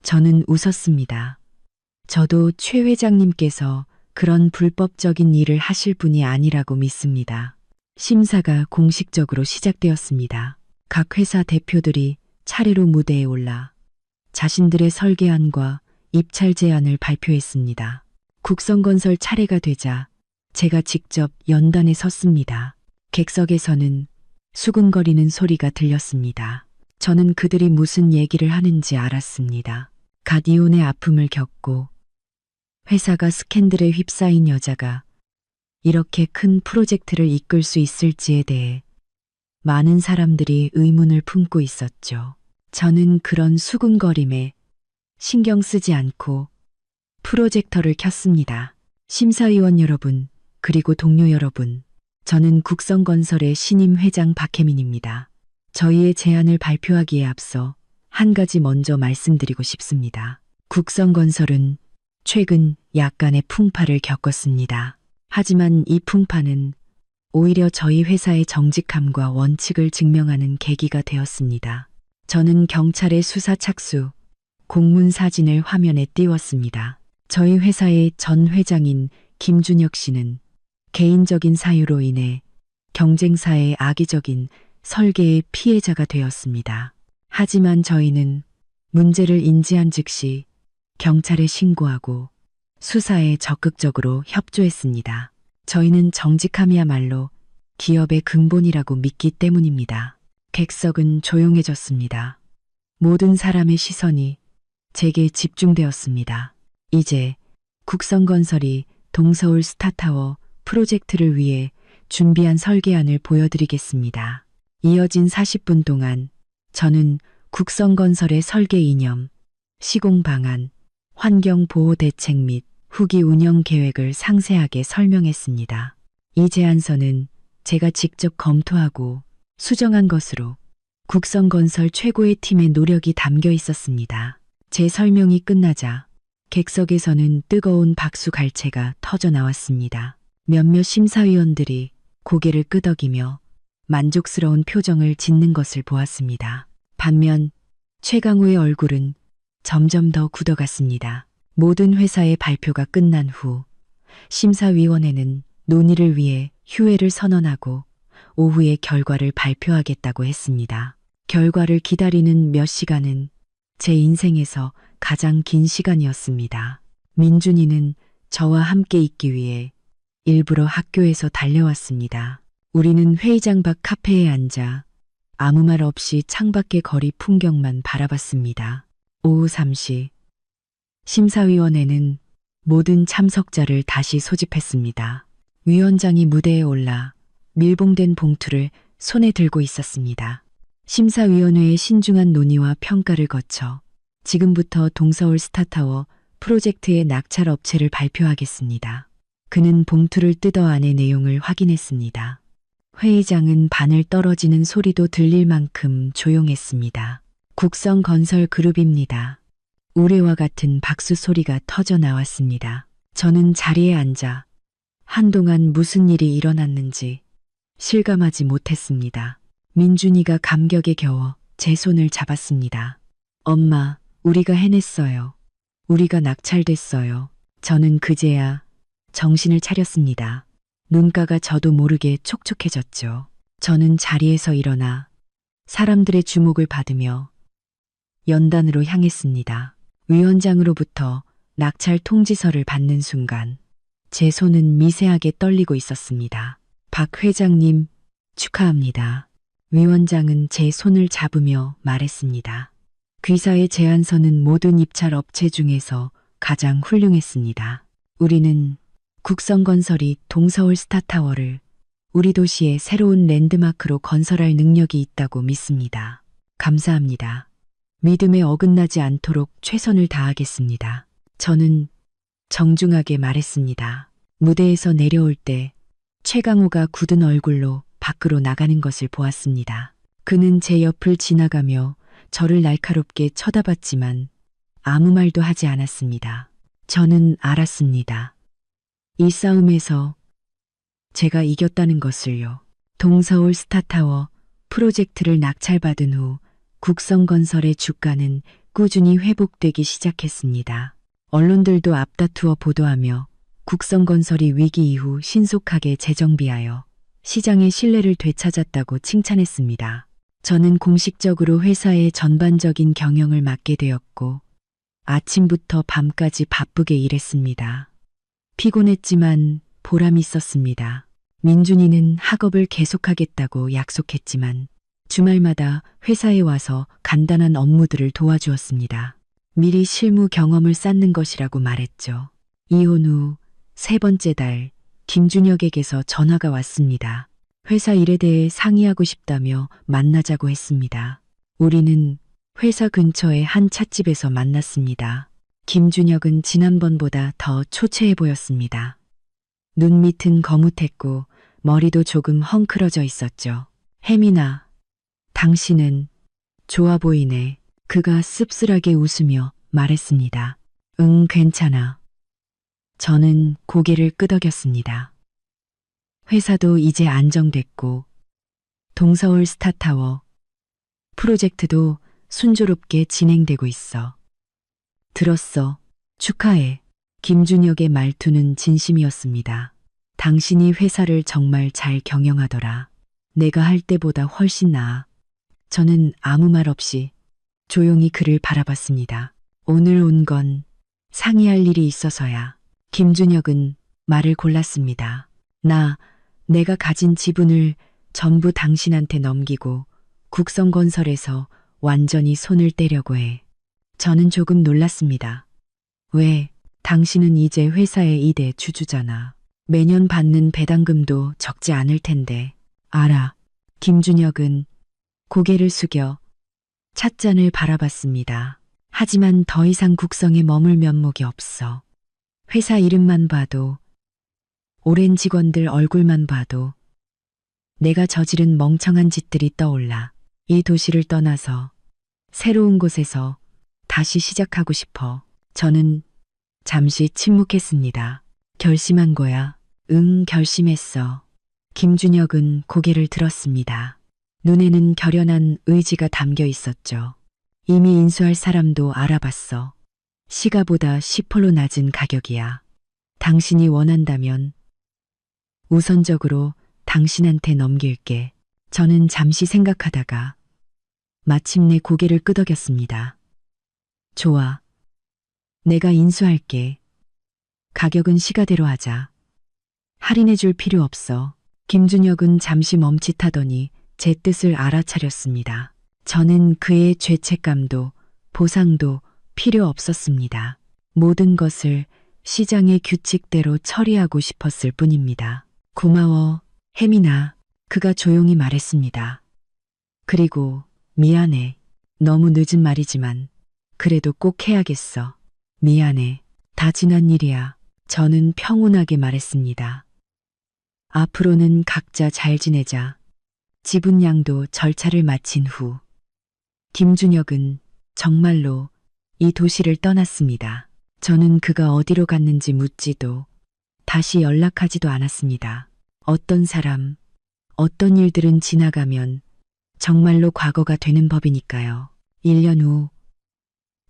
저는 웃었습니다. 저도 최 회장님께서 그런 불법적인 일을 하실 분이 아니라고 믿습니다. 심사가 공식적으로 시작되었습니다. 각 회사 대표들이 차례로 무대에 올라 자신들의 설계안과 입찰 제안을 발표했습니다. 국성건설 차례가 되자 제가 직접 연단에 섰습니다. 객석에서는 수근거리는 소리가 들렸습니다. 저는 그들이 무슨 얘기를 하는지 알았습니다. 갓 이혼의 아픔을 겪고 회사가 스캔들에 휩싸인 여자가 이렇게 큰 프로젝트를 이끌 수 있을지에 대해 많은 사람들이 의문을 품고 있었죠. 저는 그런 수군거림에 신경 쓰지 않고 프로젝터를 켰습니다. 심사위원 여러분, 그리고 동료 여러분, 저는 국성건설의 신임 회장 박혜민입니다. 저희의 제안을 발표하기에 앞서 한 가지 먼저 말씀드리고 싶습니다. 국성건설은 최근 약간의 풍파를 겪었습니다. 하지만 이 풍파는 오히려 저희 회사의 정직함과 원칙을 증명하는 계기가 되었습니다. 저는 경찰의 수사 착수, 공문 사진을 화면에 띄웠습니다. 저희 회사의 전 회장인 김준혁 씨는 개인적인 사유로 인해 경쟁사의 악의적인 설계의 피해자가 되었습니다. 하지만 저희는 문제를 인지한 즉시 경찰에 신고하고 수사에 적극적으로 협조했습니다. 저희는 정직함이야말로 기업의 근본이라고 믿기 때문입니다. 객석은 조용해졌습니다. 모든 사람의 시선이 제게 집중되었습니다. 이제 국성건설이 동서울 스타타워 프로젝트를 위해 준비한 설계안을 보여드리겠습니다. 이어진 40분 동안 저는 국성건설의 설계 이념, 시공 방안, 환경 보호 대책 및 후기 운영 계획을 상세하게 설명했습니다. 이 제안서는 제가 직접 검토하고 수정한 것으로 국성건설 최고의 팀의 노력이 담겨 있었습니다. 제 설명이 끝나자 객석에서는 뜨거운 박수갈채가 터져 나왔습니다. 몇몇 심사위원들이 고개를 끄덕이며 만족스러운 표정을 짓는 것을 보았습니다. 반면 최강호의 얼굴은 점점 더 굳어갔습니다. 모든 회사의 발표가 끝난 후 심사위원회는 논의를 위해 휴회를 선언하고 오후에 결과를 발표하겠다고 했습니다. 결과를 기다리는 몇 시간은 제 인생에서 가장 긴 시간이었습니다. 민준이는 저와 함께 있기 위해 일부러 학교에서 달려왔습니다. 우리는 회의장 밖 카페에 앉아 아무 말 없이 창밖의 거리 풍경만 바라봤습니다. 오후 3시 심사위원회는 모든 참석자를 다시 소집했습니다. 위원장이 무대에 올라 밀봉된 봉투를 손에 들고 있었습니다. 심사위원회의 신중한 논의와 평가를 거쳐 지금부터 동서울 스타타워 프로젝트의 낙찰 업체를 발표하겠습니다. 그는 봉투를 뜯어 안의 내용을 확인했습니다. 회의장은 바늘 떨어지는 소리도 들릴 만큼 조용했습니다. 국성건설그룹입니다. 우레와 같은 박수 소리가 터져 나왔습니다. 저는 자리에 앉아 한동안 무슨 일이 일어났는지 실감하지 못했습니다. 민준이가 감격에 겨워 제 손을 잡았습니다. 엄마, 우리가 해냈어요. 우리가 낙찰됐어요. 저는 그제야 정신을 차렸습니다. 눈가가 저도 모르게 촉촉해졌죠. 저는 자리에서 일어나 사람들의 주목을 받으며 연단으로 향했습니다. 위원장으로부터 낙찰 통지서를 받는 순간 제 손은 미세하게 떨리고 있었습니다. 박 회장님, 축하합니다. 위원장은 제 손을 잡으며 말했습니다. 귀사의 제안서는 모든 입찰 업체 중에서 가장 훌륭했습니다. 우리는 국성건설이 동서울 스타타워를 우리 도시의 새로운 랜드마크로 건설할 능력이 있다고 믿습니다. 감사합니다. 믿음에 어긋나지 않도록 최선을 다하겠습니다. 저는 정중하게 말했습니다. 무대에서 내려올 때 최강호가 굳은 얼굴로 밖으로 나가는 것을 보았습니다. 그는 제 옆을 지나가며 저를 날카롭게 쳐다봤지만 아무 말도 하지 않았습니다. 저는 알았습니다. 이 싸움에서 제가 이겼다는 것을요. 동서울 스타타워 프로젝트를 낙찰받은 후 국성건설의 주가는 꾸준히 회복되기 시작했습니다. 언론들도 앞다투어 보도하며 국성건설이 위기 이후 신속하게 재정비하여 시장의 신뢰를 되찾았다고 칭찬했습니다. 저는 공식적으로 회사의 전반적인 경영을 맡게 되었고 아침부터 밤까지 바쁘게 일했습니다. 피곤했지만 보람이 있었습니다. 민준이는 학업을 계속하겠다고 약속했지만 주말마다 회사에 와서 간단한 업무들을 도와주었습니다. 미리 실무 경험을 쌓는 것이라고 말했죠. 이혼 후 세 번째 달 김준혁에게서 전화가 왔습니다. 회사 일에 대해 상의하고 싶다며 만나자고 했습니다. 우리는 회사 근처의 한 찻집에서 만났습니다. 김준혁은 지난번보다 더 초췌해 보였습니다. 눈 밑은 거뭇했고 머리도 조금 헝클어져 있었죠. 혜민아, 당신은 좋아 보이네. 그가 씁쓸하게 웃으며 말했습니다. 응, 괜찮아. 저는 고개를 끄덕였습니다. 회사도 이제 안정됐고 동서울 스타타워 프로젝트도 순조롭게 진행되고 있어. 들었어. 축하해. 김준혁의 말투는 진심이었습니다. 당신이 회사를 정말 잘 경영하더라. 내가 할 때보다 훨씬 나아. 저는 아무 말 없이 조용히 그를 바라봤습니다. 오늘 온 건 상의할 일이 있어서야. 김준혁은 말을 골랐습니다. 내가 가진 지분을 전부 당신한테 넘기고 국성건설에서 완전히 손을 떼려고 해. 저는 조금 놀랐습니다. 왜? 당신은 이제 회사의 2대 주주잖아. 매년 받는 배당금도 적지 않을 텐데. 알아. 김준혁은 고개를 숙여 찻잔을 바라봤습니다. 하지만 더 이상 국성에 머물 면목이 없어. 회사 이름만 봐도, 오랜 직원들 얼굴만 봐도 내가 저지른 멍청한 짓들이 떠올라. 이 도시를 떠나서 새로운 곳에서 다시 시작하고 싶어. 저는 잠시 침묵했습니다. 결심한 거야? 응, 결심했어. 김준혁은 고개를 들었습니다. 눈에는 결연한 의지가 담겨 있었죠. 이미 인수할 사람도 알아봤어. 시가보다 10% 낮은 가격이야. 당신이 원한다면 우선적으로 당신한테 넘길게. 저는 잠시 생각하다가 마침내 고개를 끄덕였습니다. 좋아. 내가 인수할게. 가격은 시가대로 하자. 할인해줄 필요 없어. 김준혁은 잠시 멈칫하더니 제 뜻을 알아차렸습니다. 저는 그의 죄책감도 보상도 필요 없었습니다. 모든 것을 시장의 규칙대로 처리하고 싶었을 뿐입니다. 고마워, 혜민아. 그가 조용히 말했습니다. 그리고 미안해. 너무 늦은 말이지만 그래도 꼭 해야겠어. 미안해. 다 지난 일이야. 저는 평온하게 말했습니다. 앞으로는 각자 잘 지내자. 지분양도 절차를 마친 후 김준혁은 정말로 이 도시를 떠났습니다. 저는 그가 어디로 갔는지 묻지도 다시 연락하지도 않았습니다. 어떤 사람, 어떤 일들은 지나가면 정말로 과거가 되는 법이니까요. 1년 후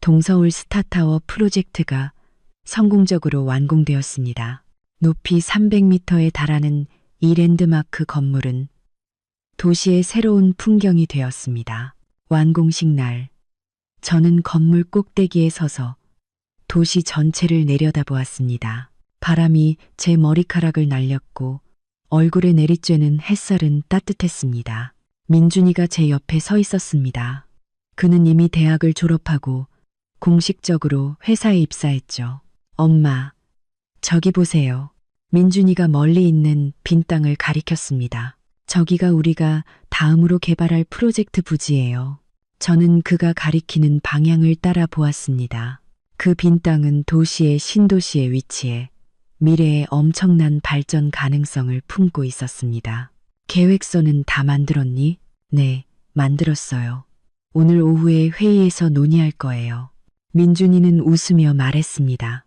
동서울 스타타워 프로젝트가 성공적으로 완공되었습니다. 높이 300m에 달하는 이 랜드마크 건물은 도시의 새로운 풍경이 되었습니다. 완공식 날, 저는 건물 꼭대기에 서서 도시 전체를 내려다보았습니다. 바람이 제 머리카락을 날렸고 얼굴에 내리쬐는 햇살은 따뜻했습니다. 민준이가 제 옆에 서 있었습니다. 그는 이미 대학을 졸업하고 공식적으로 회사에 입사했죠. 엄마, 저기 보세요. 민준이가 멀리 있는 빈 땅을 가리켰습니다. 저기가 우리가 다음으로 개발할 프로젝트 부지예요. 저는 그가 가리키는 방향을 따라 보았습니다. 그 빈 땅은 도시의 신도시에 위치해 미래의 엄청난 발전 가능성을 품고 있었습니다. 계획서는 다 만들었니? 네, 만들었어요. 오늘 오후에 회의에서 논의할 거예요. 민준이는 웃으며 말했습니다.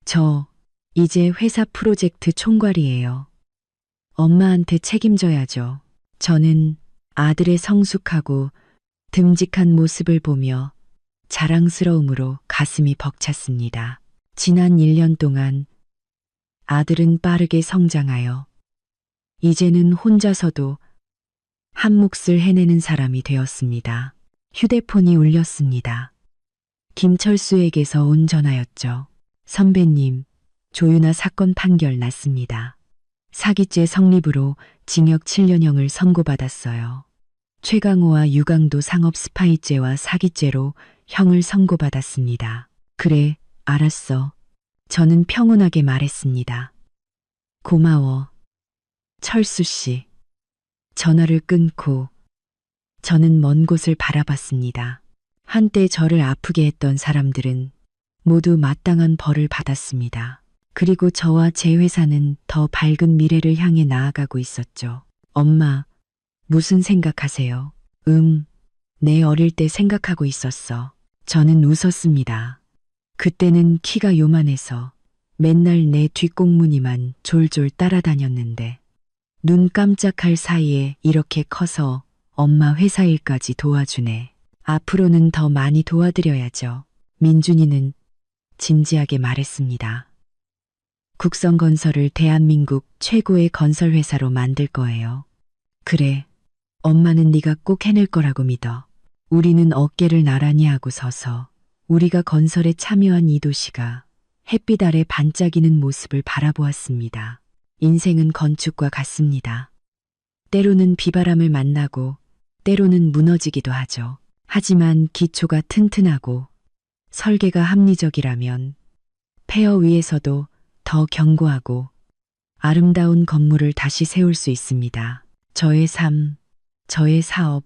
저 이제 회사 프로젝트 총괄이에요. 엄마한테 책임져야죠. 저는 아들의 성숙하고 듬직한 모습을 보며 자랑스러움으로 가슴이 벅찼습니다. 지난 1년 동안 아들은 빠르게 성장하여 이제는 혼자서도 한 몫을 해내는 사람이 되었습니다. 휴대폰이 울렸습니다. 김철수에게서 온 전화였죠. 선배님, 조윤아 사건 판결 났습니다. 사기죄 성립으로 징역 7년형을 선고받았어요. 최강호와 유강도 상업 스파이죄와 사기죄로 형을 선고받았습니다. 그래, 알았어. 저는 평온하게 말했습니다. 고마워. 철수 씨. 전화를 끊고 저는 먼 곳을 바라봤습니다. 한때 저를 아프게 했던 사람들은 모두 마땅한 벌을 받았습니다. 그리고 저와 제 회사는 더 밝은 미래를 향해 나아가고 있었죠. 엄마, 무슨 생각하세요? 내 어릴 때 생각하고 있었어. 저는 웃었습니다. 그때는 키가 요만해서 맨날 내 뒷공무니만 졸졸 따라다녔는데 눈 깜짝할 사이에 이렇게 커서 엄마 회사 일까지 도와주네. 앞으로는 더 많이 도와드려야죠. 민준이는 진지하게 말했습니다. 국성건설을 대한민국 최고의 건설회사로 만들 거예요. 그래, 엄마는 네가 꼭 해낼 거라고 믿어. 우리는 어깨를 나란히 하고 서서 우리가 건설에 참여한 이 도시가 햇빛 아래 반짝이는 모습을 바라보았습니다. 인생은 건축과 같습니다. 때로는 비바람을 만나고 때로는 무너지기도 하죠. 하지만 기초가 튼튼하고 설계가 합리적이라면 폐허 위에서도 더 견고하고 아름다운 건물을 다시 세울 수 있습니다. 저의 삶, 저의 사업,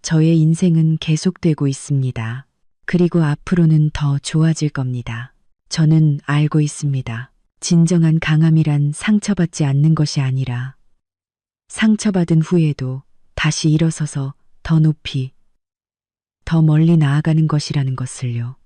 저의 인생은 계속되고 있습니다. 그리고 앞으로는 더 좋아질 겁니다. 저는 알고 있습니다. 진정한 강함이란 상처받지 않는 것이 아니라 상처받은 후에도 다시 일어서서 더 높이, 더 멀리 나아가는 것이라는 것을요.